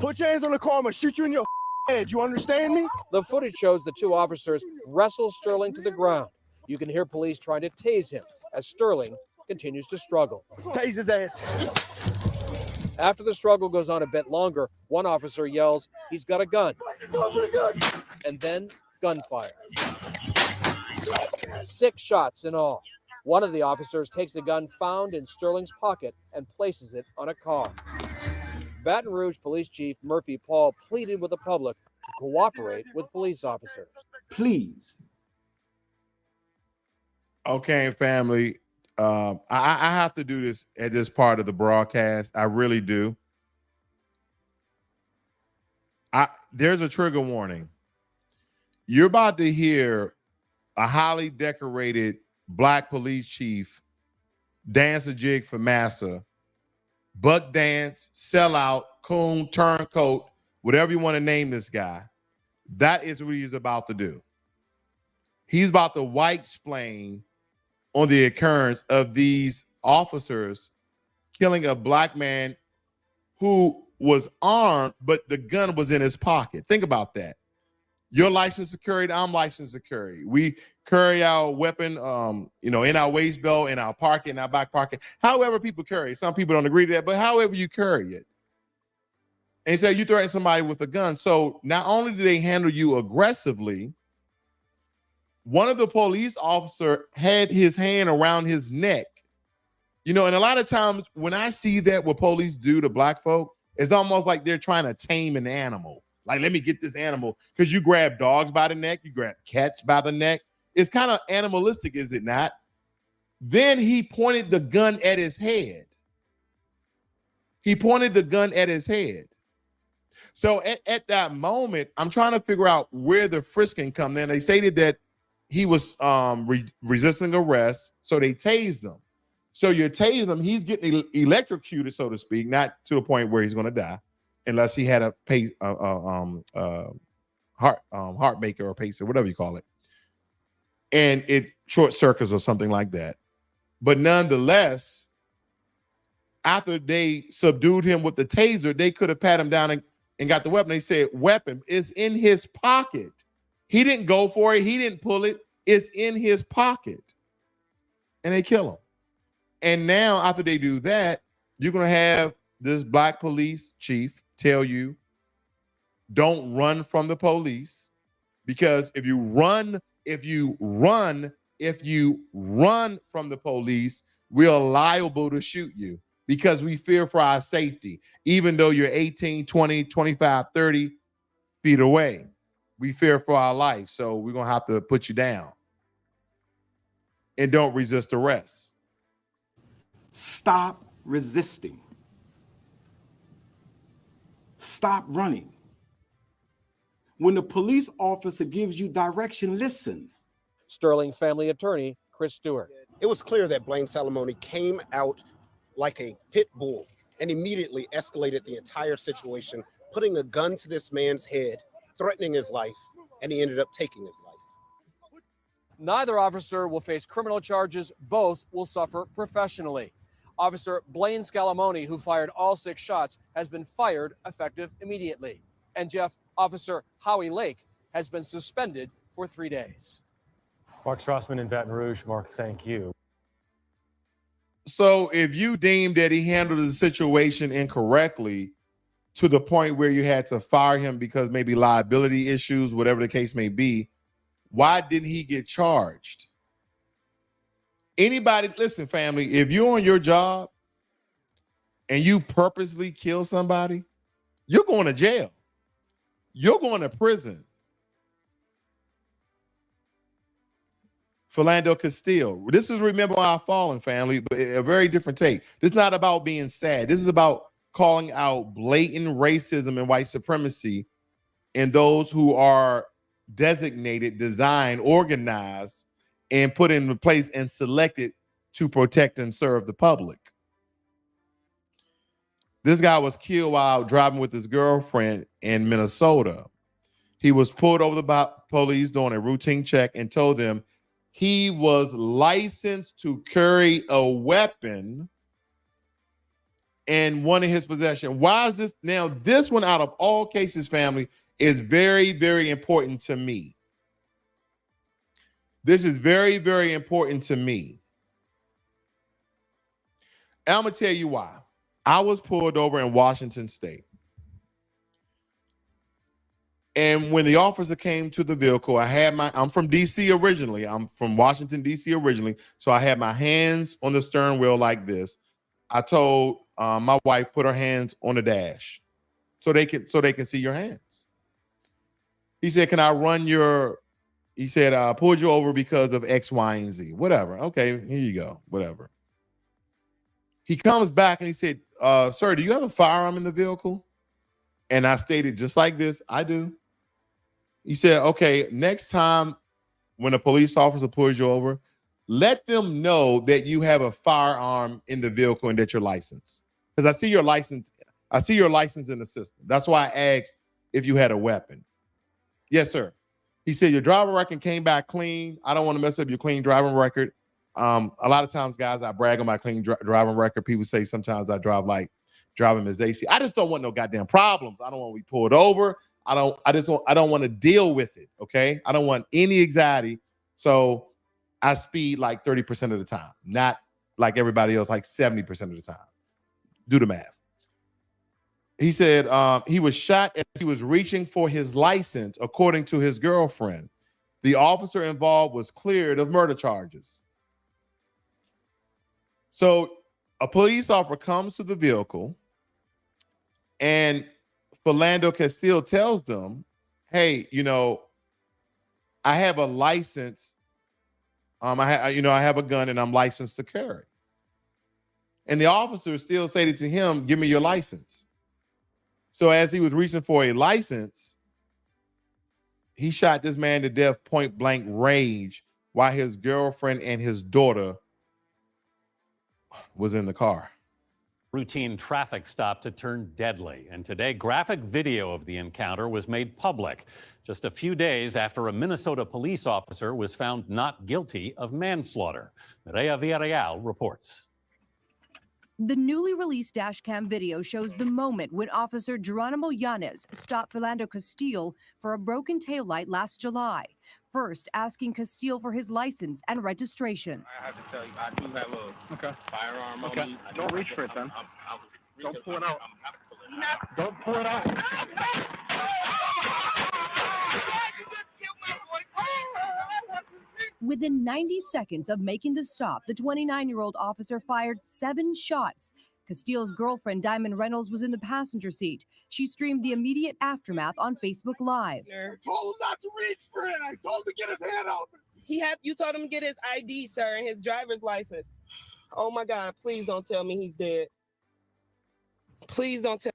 Put your hands on the car, I'm gonna shoot you in your head. You understand me? The footage shows the two officers wrestle Sterling to the ground. You can hear police trying to tase him as Sterling continues to struggle. Tase his ass. After the struggle goes on a bit longer, one officer yells, "He's got a gun." And then gunfire. 6 shots in all. One of the officers takes the gun found in Sterling's pocket and places it on a car. Baton Rouge Police Chief Murphy Paul pleaded with the public to cooperate with police officers. Please. Okay, family. I have to do this at this part of the broadcast. I really do. There's a trigger warning. You're about to hear a highly decorated Black police chief dance a jig for massa, buck dance, sellout, coon, turncoat, whatever you want to name this guy. That is what he's about to do. He's about to white-splain on the occurrence of these officers killing a Black man who was armed, but the gun was in his pocket. Think about that. You're licensed to carry, I'm licensed to carry. We carry our weapon, in our waist belt, in our pocket, in our back pocket. However people carry it. Some people don't agree to that, but however you carry it. And so you threaten somebody with a gun. So not only do they handle you aggressively, one of the police officer had his hand around his neck. And a lot of times when I see that what police do to Black folk, it's almost like they're trying to tame an animal. Like, let me get this animal, because you grab dogs by the neck, you grab cats by the neck. It's kind of animalistic, is it not? Then he pointed the gun at his head. So at that moment, I'm trying to figure out where the frisking come in. They stated that he was resisting arrest, so they tased him. So you tase him, he's getting electrocuted, so to speak, not to the point where he's going to die, unless he had a heart maker or pacer, whatever you call it, and it short circuits or something like that. But nonetheless, after they subdued him with the taser, they could have pat him down and got the weapon. They said weapon is in his pocket. He didn't go for it. He didn't pull it. It's in his pocket. And they kill him. And now after they do that, you're going to have this Black police chief tell you, don't run from the police, because if you run from the police, we are liable to shoot you because we fear for our safety. Even though you're 18, 20, 25, 30 feet away, we fear for our life. So we're going to have to put you down. And don't resist arrest. Stop resisting. Stop running. When the police officer gives you direction, listen. Sterling family attorney Chris Stewart. It was clear that Blaine Salamone came out like a pit bull and immediately escalated the entire situation, putting a gun to this man's head, threatening his life, and he ended up taking his life. Neither officer will face criminal charges. Both will suffer professionally. Officer Blaine Salamone, who fired all 6 shots, has been fired effective immediately. And Jeff, Officer Howie Lake has been suspended for 3 days. Mark Strassman in Baton Rouge. Mark, thank you. So if you deem that he handled the situation incorrectly to the point where you had to fire him because maybe liability issues, whatever the case may be, why didn't he get charged? Anybody, listen, family, if you're on your job and you purposely kill somebody, you're going to jail. You're going to prison. Philando Castile. This is Remember Our Fallen, family, but a very different take. This is not about being sad. This is about calling out blatant racism and white supremacy in those who are designated, designed, organized, and put in place and selected to protect and serve the public. This guy was killed while driving with his girlfriend in Minnesota. He was pulled over by police doing a routine check and told them he was licensed to carry a weapon in one of his possession. Why is this? Now, this one out of all cases, family, is very, very important to me. This is very, very important to me. I'm going to tell you why. I was pulled over in Washington State. And when the officer came to the vehicle, I'm from DC originally. I'm from Washington, DC originally. So I had my hands on the steering wheel like this. I told my wife, put her hands on the dash so they can see your hands. He said, can I run he said, I pulled you over because of X, Y, and Z. Whatever. Okay, here you go. Whatever. He comes back and he said, sir, do you have a firearm in the vehicle? And I stated just like this, I do. He said, okay, next time when a police officer pulls you over, let them know that you have a firearm in the vehicle and that you're licensed. Because I see your license in the system. That's why I asked if you had a weapon. Yes, sir. He said, your driver record came back clean. I don't want to mess up your clean driving record. A lot of times, guys, I brag on my clean driving record. People say sometimes I drive like driving Ms. AC. I just don't want no goddamn problems. I don't want to be pulled over. I don't want to deal with it. Okay. I don't want any anxiety. So I speed like 30% of the time, not like everybody else, like 70% of the time. Do the math. He said he was shot as he was reaching for his license, according to his girlfriend. The officer involved was cleared of murder charges. So a police officer comes to the vehicle and Philando Castile tells them, hey, I have a license. I have a gun and I'm licensed to carry. And the officer still said to him, give me your license. So as he was reaching for a license, he shot this man to death, point blank range, while his girlfriend and his daughter was in the car. Routine traffic stop to turn deadly. And today, graphic video of the encounter was made public just a few days after a Minnesota police officer was found not guilty of manslaughter. Mireya Villarreal reports. The newly released dashcam video shows the moment when Officer Geronimo Yanez stopped Philando Castile for a broken taillight last July, first asking Castile for his license and registration. I have to tell you, I do have a firearm on me. Don't reach for it then. Don't pull it out. Don't pull it out. Within 90 seconds of making the stop, the 29-year-old officer fired 7 shots. Castile's girlfriend, Diamond Reynolds, was in the passenger seat. She streamed the immediate aftermath on Facebook Live. I told him not to reach for it. I told him to get his hand out. You told him to get his ID, sir, and his driver's license. Oh my God, please don't tell me he's dead. Please don't tell.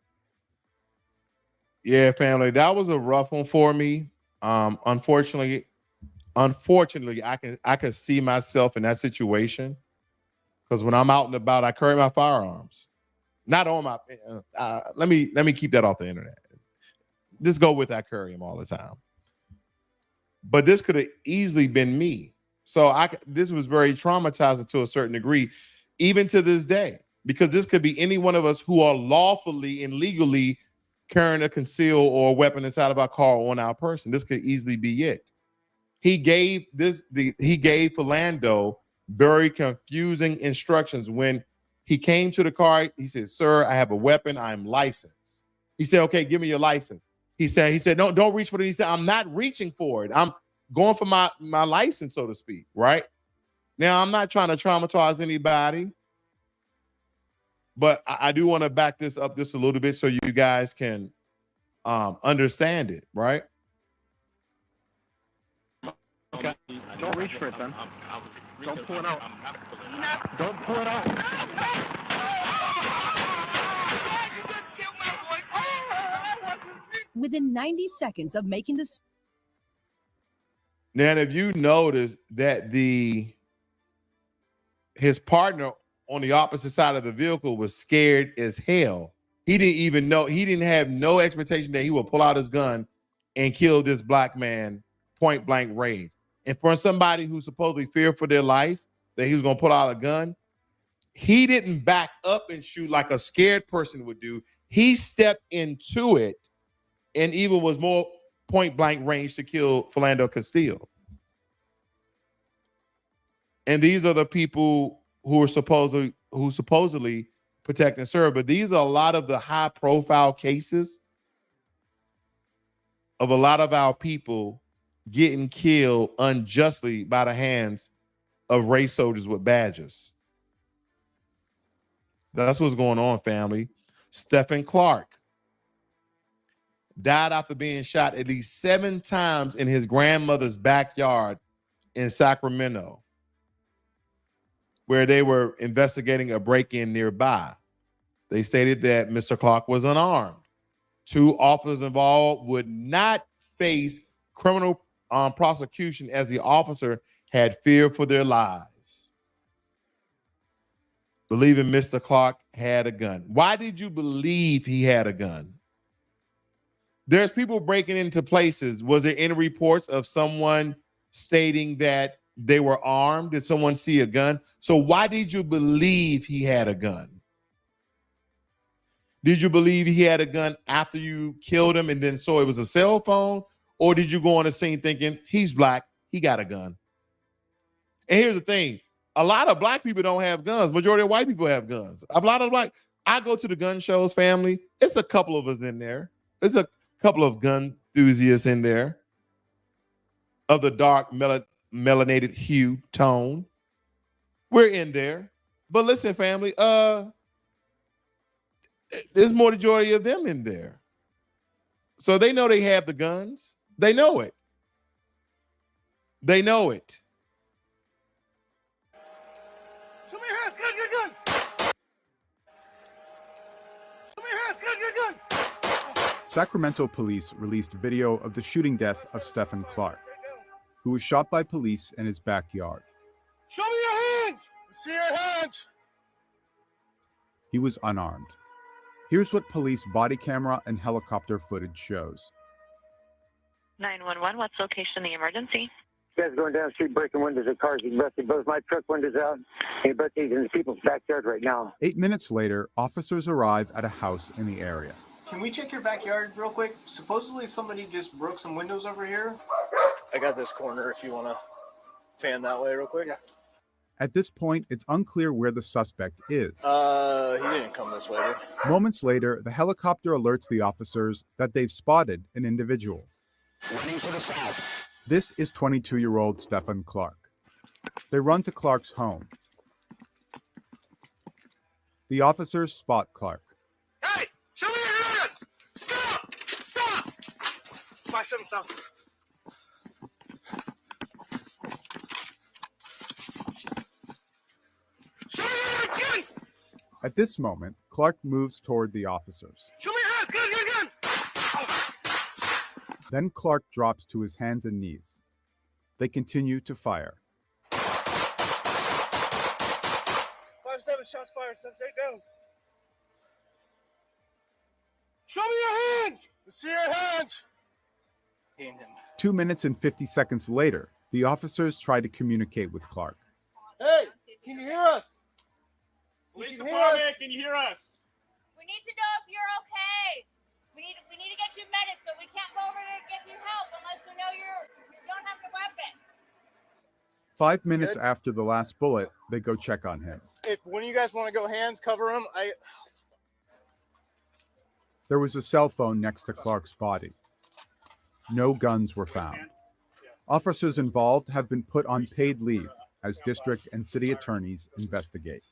Yeah, family, that was a rough one for me. Unfortunately, I can see myself in that situation because when I'm out and about, I carry my firearms. Not on my. Let me keep that off the internet. Just go with I carry them all the time. But this could have easily been me. So this was very traumatizing to a certain degree, even to this day, because this could be any one of us who are lawfully and legally carrying a concealed or a weapon inside of our car or on our person. This could easily be it. He gave Philando very confusing instructions. When he came to the car, he said, "Sir, I have a weapon. I'm licensed." He said, "Okay, give me your license." He said, don't reach for it. He said, "I'm not reaching for it. I'm going for my license, so to speak." Right? Now, I'm not trying to traumatize anybody, but I do want to back this up just a little bit so you guys can understand it, right? Okay. Don't reach for it then. Don't pull it out. Don't pull it out. Within 90 seconds of making the Now, if you notice that his partner on the opposite side of the vehicle was scared as hell. He didn't even know. He didn't have no expectation that he would pull out his gun and kill this black man point blank range. And for somebody who supposedly feared for their life that he was going to pull out a gun, he didn't back up and shoot like a scared person would do. He stepped into it and even was more point blank range to kill Philando Castile. And these are the people who are supposedly protect and serve. But these are a lot of the high profile cases of a lot of our people getting killed unjustly by the hands of race soldiers with badges. That's what's going on, family. Stephon Clark died after being shot at least 7 times in his grandmother's backyard in Sacramento, where they were investigating a break-in nearby. They stated that Mr. Clark was unarmed. 2 officers involved would not face criminal prosecution as the officer had fear for their lives, believing Mr. Clark had a gun. Why did you believe he had a gun? There's people breaking into places. Was there any reports of someone stating that they were armed? Did someone see a gun? So why did you believe he had a gun? Did you believe he had a gun after you killed him and then saw it was a cell phone? Or did you go on the scene thinking he's black, he got a gun? And here's the thing. A lot of black people don't have guns. Majority of white people have guns. A lot of I go to the gun shows, family. It's a couple of us in there. There's a couple of gun enthusiasts in there of the dark melanated hue tone. We're in there. But listen, family, there's more majority of them in there. So they know they have the guns. They know it. They know it. Show me your hands. Gun. Show me your hands. Gun. Sacramento police released video of the shooting death of Stephon Clark, who was shot by police in his backyard. Show me your hands. See your hands. He was unarmed. Here's what police body camera and helicopter footage shows. 911, what's the location of the emergency? Guys going down the street, breaking windows of cars. He's busted both my truck windows out. He busted these in the people's backyard right now. 8 minutes later, officers arrive at a house in the area. Can we check your backyard real quick? Supposedly somebody just broke some windows over here. I got this corner if you want to fan that way real quick. Yeah. At this point, it's unclear where the suspect is. He didn't come this way. Moments later, the helicopter alerts the officers that they've spotted an individual. Running to the south. This is 22-year-old Stephon Clark. They run to Clark's home. The officers spot Clark. Hey, show me your hands. Stop. My son's out. Show me your hands. Gun. At this moment, Clark moves toward the officers. Show me your hands. Gun. Then Clark drops to his hands and knees. They continue to fire. 5-7 shots fired. 7 go. Show me your hands. Let's see your hands. 2 minutes and 50 seconds later, the officers try to communicate with Clark. Hey, can you hear us? Police department, can you hear us? We need to know if you're okay. We need to get you medics, but we can't go over there to get you help unless we know you don't have the weapon. 5 minutes after the last bullet, they go check on him. If one of you guys want to go hands, cover him. There was a cell phone next to Clark's body. No guns were found. Officers involved have been put on paid leave as district and city attorneys investigate.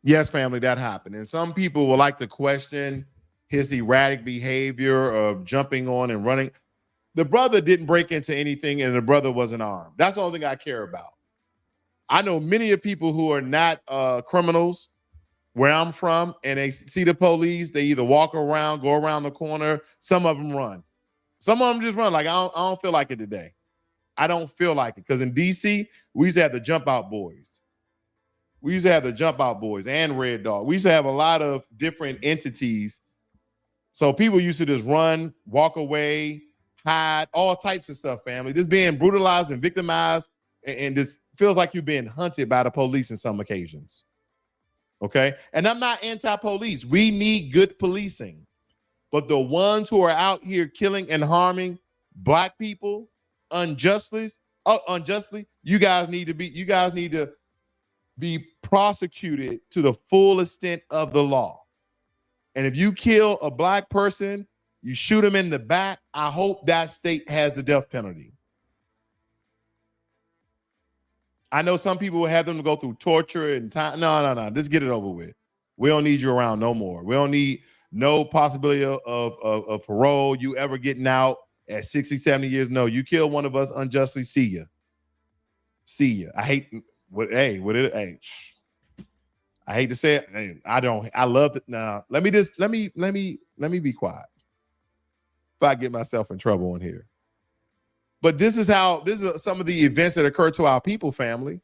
Yes, family, that happened. And some people will like to question his erratic behavior of jumping on and running. The brother didn't break into anything, and the brother wasn't armed. That's the only thing I care about. I know many of people who are not criminals where I'm from, and they see the police, they either walk around, go around the corner. Some of them run. Some of them just run. Like, I don't feel like it today. I don't feel like it. Because in D.C., we used to have the jump out boys. We used to have the jump out boys and Red Dog. We used to have a lot of different entities. So people used to just run, walk away, hide, all types of stuff, family. Just being brutalized and victimized, and just feels like you're being hunted by the police in some occasions. Okay? And I'm not anti-police. We need good policing. But the ones who are out here killing and harming Black people unjustly, you guys need to be prosecuted to the full extent of the law. And if you kill a Black person, you shoot him in the back, I hope that state has the death penalty. I know some people will have them to go through torture and time. No. Just get it over with. We don't need you around no more. We don't need no possibility of parole, you ever getting out at 60, 70 years. No, you kill one of us unjustly, see ya. See ya. I hate I hate to say it. I love it. Now, let me be quiet if I get myself in trouble in here. But this is some of the events that occur to our people, family.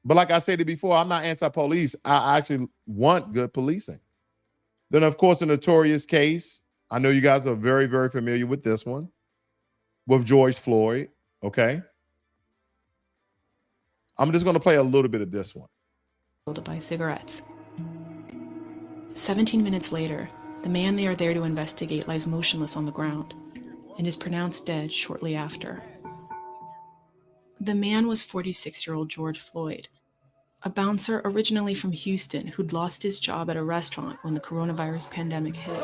But like I said before, I'm not anti-police. I actually want good policing. Then, of course, a notorious case. I know you guys are very, very familiar with this one, with George Floyd. Okay. I'm just going to play a little bit of this one. To buy cigarettes. 17 minutes later, the man they are there to investigate lies motionless on the ground and is pronounced dead shortly after. The man was 46-year-old George Floyd, a bouncer originally from Houston who'd lost his job at a restaurant when the coronavirus pandemic hit.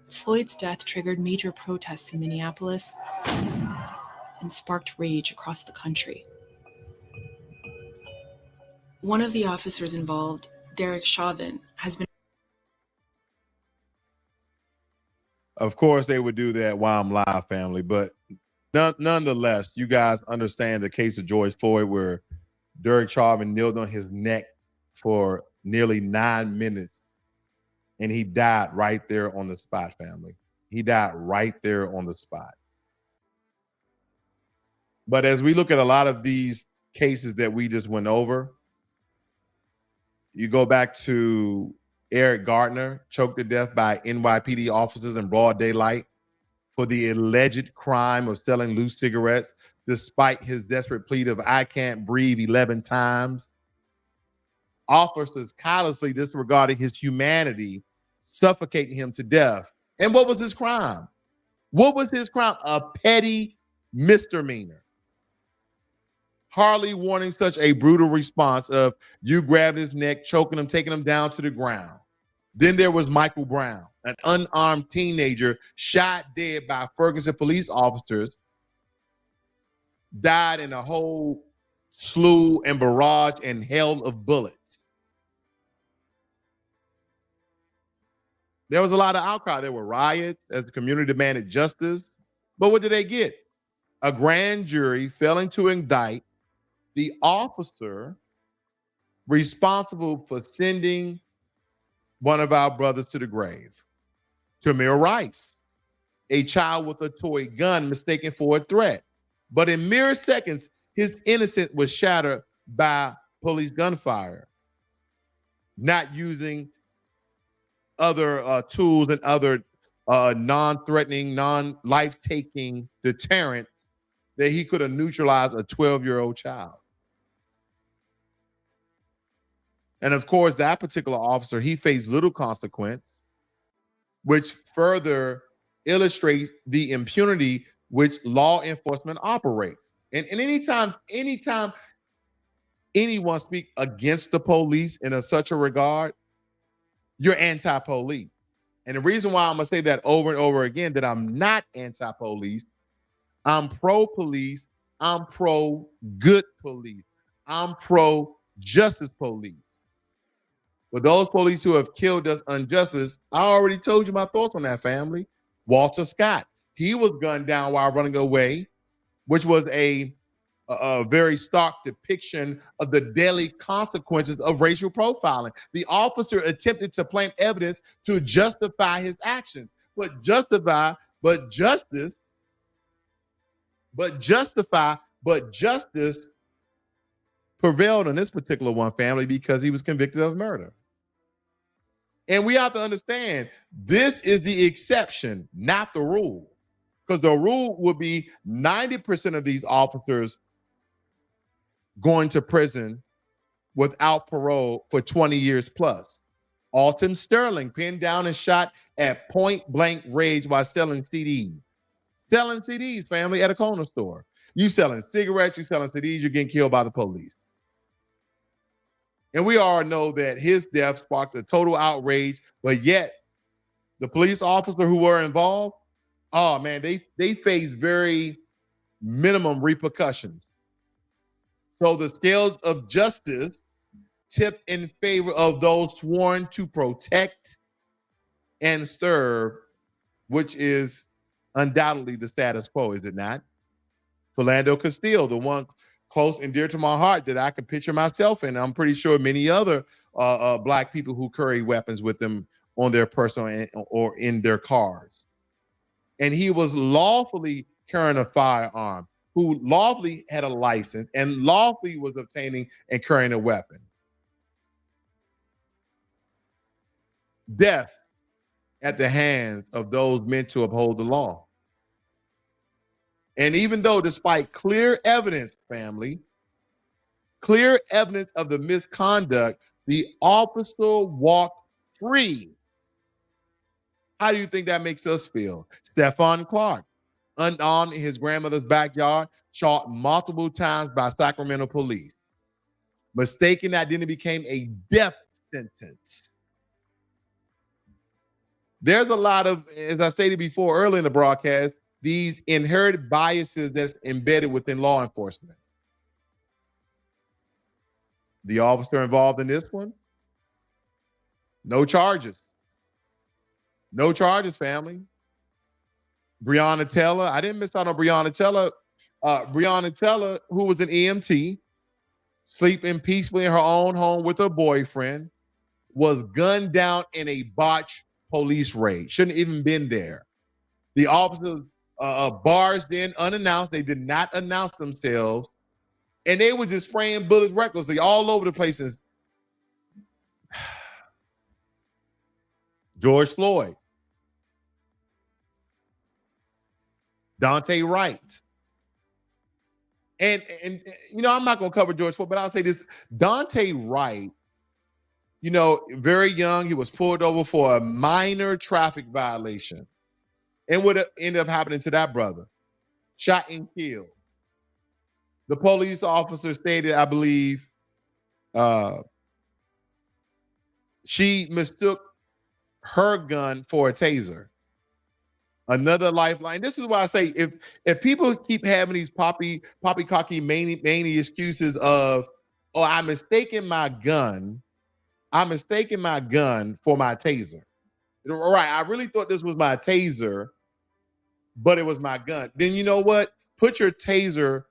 Floyd's death triggered major protests in Minneapolis and sparked rage across the country. One of the officers involved, Derek Chauvin, has been... Of course, they would do that while I'm live, family, but nonetheless, you guys understand the case of George Floyd where Derek Chauvin kneeled on his neck for nearly 9 minutes, and he died right there on the spot, family. He died right there on the spot. But as we look at a lot of these cases that we just went over, you go back to Eric Garner, choked to death by NYPD officers in broad daylight for the alleged crime of selling loose cigarettes, despite his desperate plea of "I can't breathe" 11 times. Officers callously disregarding his humanity, suffocating him to death. And what was his crime? What was his crime? A petty misdemeanor. Hardly warning such a brutal response of you grabbing his neck, choking him, taking him down to the ground. Then there was Michael Brown, an unarmed teenager shot dead by Ferguson police officers, died in a whole slew and barrage and hail of bullets. There was a lot of outcry. There were riots as the community demanded justice. But what did they get? A grand jury failing to indict the officer responsible for sending one of our brothers to the grave. Tamir Rice, a child with a toy gun mistaken for a threat. But in mere seconds, his innocence was shattered by police gunfire. Not using other tools and other non-threatening, non-life-taking deterrents that he could have neutralized a 12-year-old child. And of course, that particular officer, he faced little consequence, which further illustrates the impunity which law enforcement operates. And anytime anyone speaks against the police in such a regard, you're anti-police. And the reason why I'm going to say that over and over again, that I'm not anti-police, I'm pro-police, I'm pro-good police, I'm pro-justice police. But those police who have killed us unjustly, I already told you my thoughts on that, family. Walter Scott, he was gunned down while running away, which was a very stark depiction of the deadly consequences of racial profiling. The officer attempted to plant evidence to justify his actions, but justice prevailed on this particular one, family, because he was convicted of murder. And we have to understand, this is the exception, not the rule. Because the rule would be 90% of these officers going to prison without parole for 20 years plus. Alton Sterling pinned down and shot at point blank range while selling CDs. Selling CDs, family, at a corner store. You selling cigarettes, you selling CDs, you're getting killed by the police. And we all know that his death sparked a total outrage, but yet the police officer who were involved, oh man, they face very minimum repercussions. So the scales of justice tipped in favor of those sworn to protect and serve, which is undoubtedly the status quo, is it not? Philando Castile, the one close and dear to my heart that I can picture myself in. I'm pretty sure many other Black people who carry weapons with them on their person or in their cars. And he was lawfully carrying a firearm, who lawfully had a license and lawfully was obtaining and carrying a weapon. Death at the hands of those meant to uphold the law. And even though, despite clear evidence, family, clear evidence of the misconduct, the officer walked free. How do you think that makes us feel? Stephon Clark, unarmed in his grandmother's backyard, shot multiple times by Sacramento police. Mistaken identity became a death sentence. There's a lot of, as I stated before earlier in the broadcast, these inherited biases that's embedded within law enforcement. The officer involved in this one, no charges. No charges, family. Breonna Taylor, I didn't miss out on Breonna Taylor. Breonna Taylor, who was an EMT, sleeping peacefully in her own home with her boyfriend, was gunned down in a botched police raid. Shouldn't even been there. The officers barged in unannounced. They did not announce themselves. And they were just spraying bullets recklessly all over the places. George Floyd. Daunte Wright. And you know, I'm not going to cover George Floyd, but I'll say this. Daunte Wright, you know, very young, he was pulled over for a minor traffic violation. And what ended up happening to that brother? Shot and killed. The police officer stated, I believe, she mistook her gun for a taser. Another lifeline. This is why I say, if people keep having these poppycocky many excuses of, oh, I'm mistaking my gun for my taser. Right, I really thought this was my taser, but it was my gun. Then you know what? Put your taser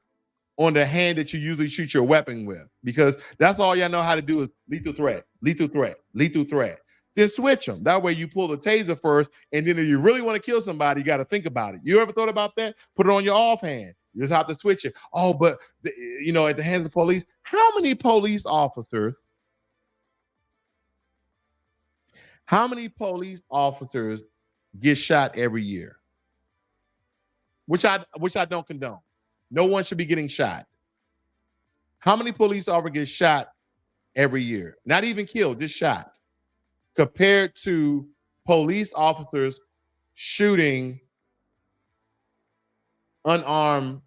on the hand that you usually shoot your weapon with, because that's all y'all know how to do is lethal threat, lethal threat, lethal threat. Then switch them. That way you pull the taser first, and then if you really want to kill somebody, you got to think about it. You ever thought about that? Put it on your offhand. You just have to switch it. Oh, but at the hands of the police, how many police officers get shot every year? Which I don't condone. No one should be getting shot. How many police officers get shot every year? Not even killed, just shot. Compared to police officers shooting unarmed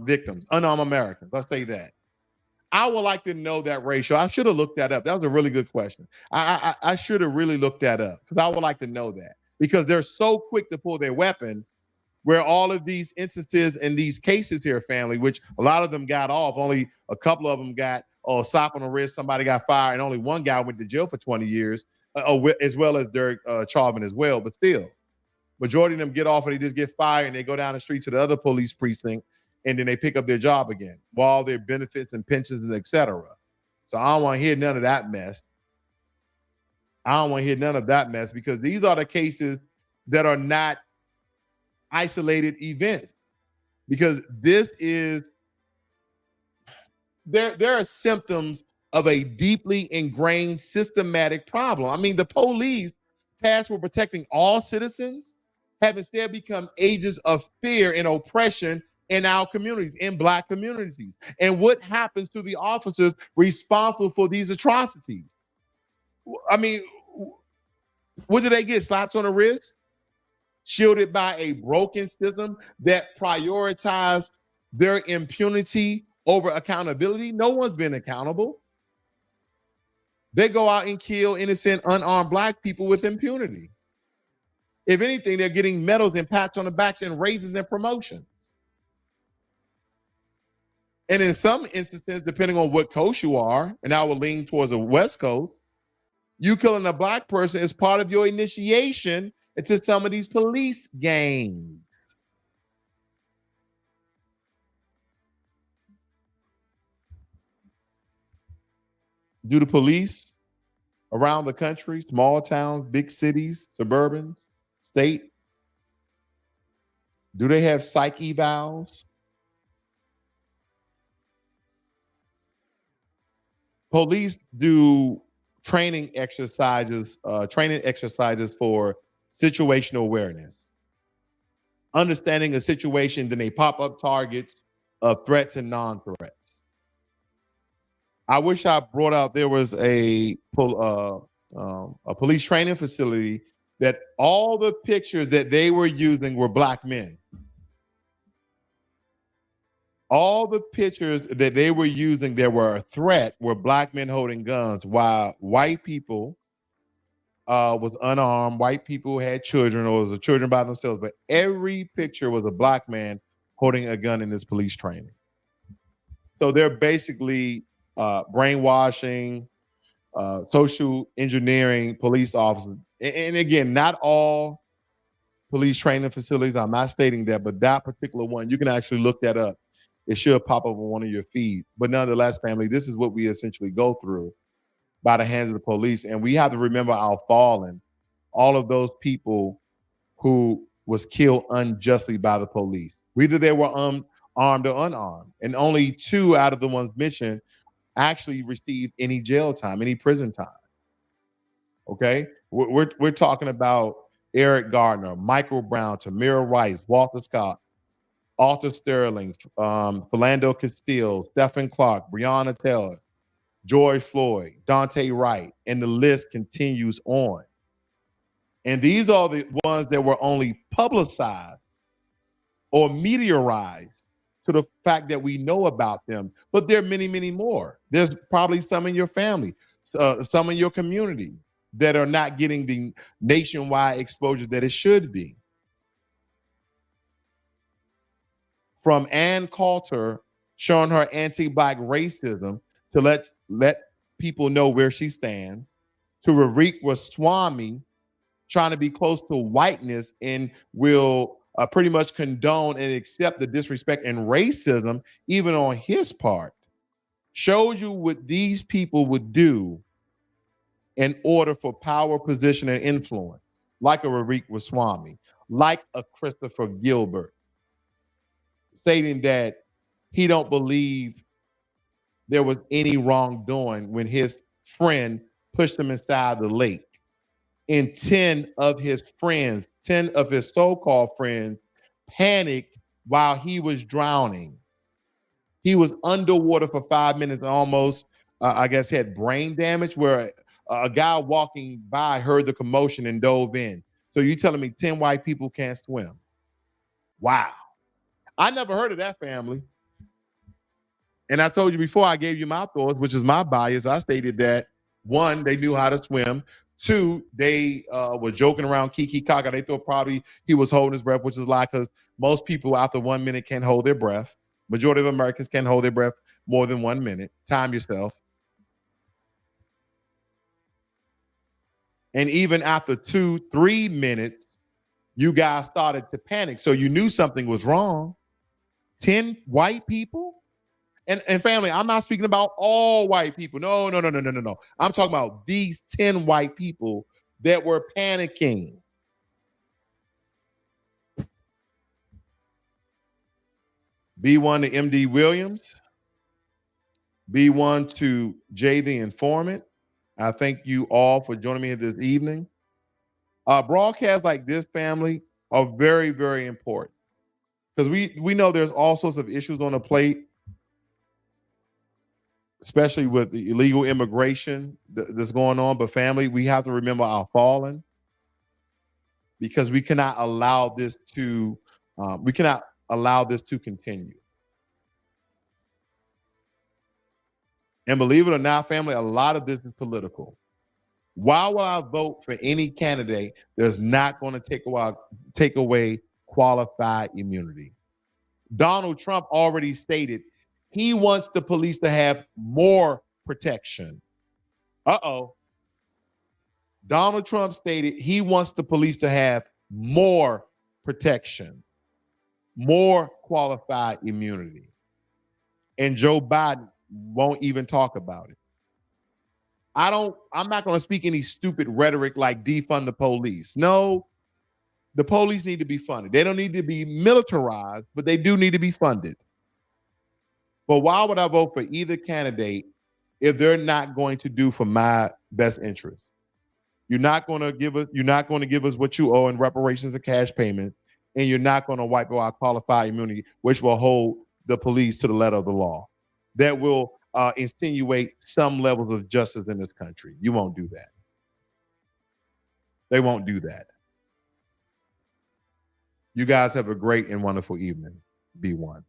victims, unarmed Americans. Let's say that. I would like to know that ratio. I should have looked that up. That was a really good question. I should have really looked that up, because I would like to know that, because they're so quick to pull their weapon, where all of these instances in these cases here, family, which a lot of them got off, only a couple of them got slap on the wrist, somebody got fired, and only one guy went to jail for 20 years, as well as Derek Chauvin as well. But still, majority of them get off and they just get fired, and they go down the street to the other police precinct, and then they pick up their job again, with all their benefits and pensions and et cetera. So I don't want to hear none of that mess. Because these are the cases that are not isolated events, because there are symptoms of a deeply ingrained systematic problem. I mean, the police, tasked with protecting all citizens, have instead become agents of fear and oppression in our communities, in Black communities. And what happens to the officers responsible for these atrocities? I mean, what do they get? Slaps on the wrist? Shielded by a broken system that prioritizes their impunity over accountability? No one's been accountable. They go out and kill innocent, unarmed Black people with impunity. If anything, they're getting medals and pats on the backs and raises and promotions. And in some instances, depending on what coast you are, and I will lean towards the West Coast, you killing a Black person is part of your initiation into some of these police gangs. Do the police around the country, small towns, big cities, suburbans, state, do they have psych evals? Police do training exercises for situational awareness, understanding a situation, then they pop up targets of threats and non-threats. I wish I brought out, there was a police training facility that all the pictures that they were using were Black men. All the pictures that they were using that were a threat were Black men holding guns, while white people was unarmed, white people had children, or was the children by themselves, but every picture was a Black man holding a gun in this police training. So they're basically brainwashing, social engineering police officers. And again, not all police training facilities, I'm not stating that, but that particular one, you can actually look that up. It should pop up on one of your feeds. But nonetheless, family, this is what we essentially go through by the hands of the police. And we have to remember our fallen, all of those people who was killed unjustly by the police, whether they were armed or unarmed. And only 2 out of the ones mentioned actually received any jail time, any prison time. Okay? We're talking about Eric Garner, Michael Brown, Tamir Rice, Walter Scott, Alton Sterling, Philando Castile, Stephon Clark, Breonna Taylor, George Floyd, Daunte Wright, and the list continues on. And these are the ones that were only publicized or meteorized to the fact that we know about them. But there are many, many more. There's probably some in your family, some in your community that are not getting the nationwide exposure that it should be. From Ann Coulter showing her anti-Black racism to let people know where she stands, to Eric Garner trying to be close to whiteness and will pretty much condone and accept the disrespect and racism, even on his part, shows you what these people would do in order for power, position, and influence, like a Eric Garner, like a Christopher Gilbert, stating that he don't believe there was any wrongdoing when his friend pushed him inside the lake. And 10 of his friends, 10 of his so-called friends, panicked while he was drowning. He was underwater for 5 minutes and almost, I guess, had brain damage, where a guy walking by heard the commotion and dove in. So you telling me 10 white people can't swim? Wow. I never heard of that, family. And I told you before, I gave you my thoughts, which is my bias. I stated that, one, they knew how to swim. Two, they were joking around, kiki kaka. They thought probably he was holding his breath, which is a lie, because most people after 1 minute can't hold their breath. Majority of Americans can't hold their breath more than 1 minute. Time yourself. And even after 2-3 minutes, you guys started to panic. So you knew something was wrong. 10 white people? And family, I'm not speaking about all white people. No. I'm talking about these 10 white people that were panicking. B1 to MD Williams. B1 to Jay the Informant. I thank you all for joining me this evening. Broadcasts like this, family, are very, very important, because we know there's all sorts of issues on the plate, especially with the illegal immigration that's going on. But family, we have to remember our fallen, because we cannot allow this to continue. And believe it or not, family, a lot of this is political. Why would I vote for any candidate that's not going to take away qualified immunity? Donald Trump already stated he wants the police to have more protection. Donald Trump stated he wants the police to have more protection, more qualified immunity. And Joe Biden won't even talk about it. I'm not going to speak any stupid rhetoric like defund the police. No, the police need to be funded. They don't need to be militarized, but they do need to be funded. But why would I vote for either candidate if they're not going to do for my best interest? You're not going to give us what you owe in reparations and cash payments, and you're not going to wipe out qualified immunity, which will hold the police to the letter of the law. That will insinuate some levels of justice in this country. You won't do that. They won't do that. You guys have a great and wonderful evening. Be one.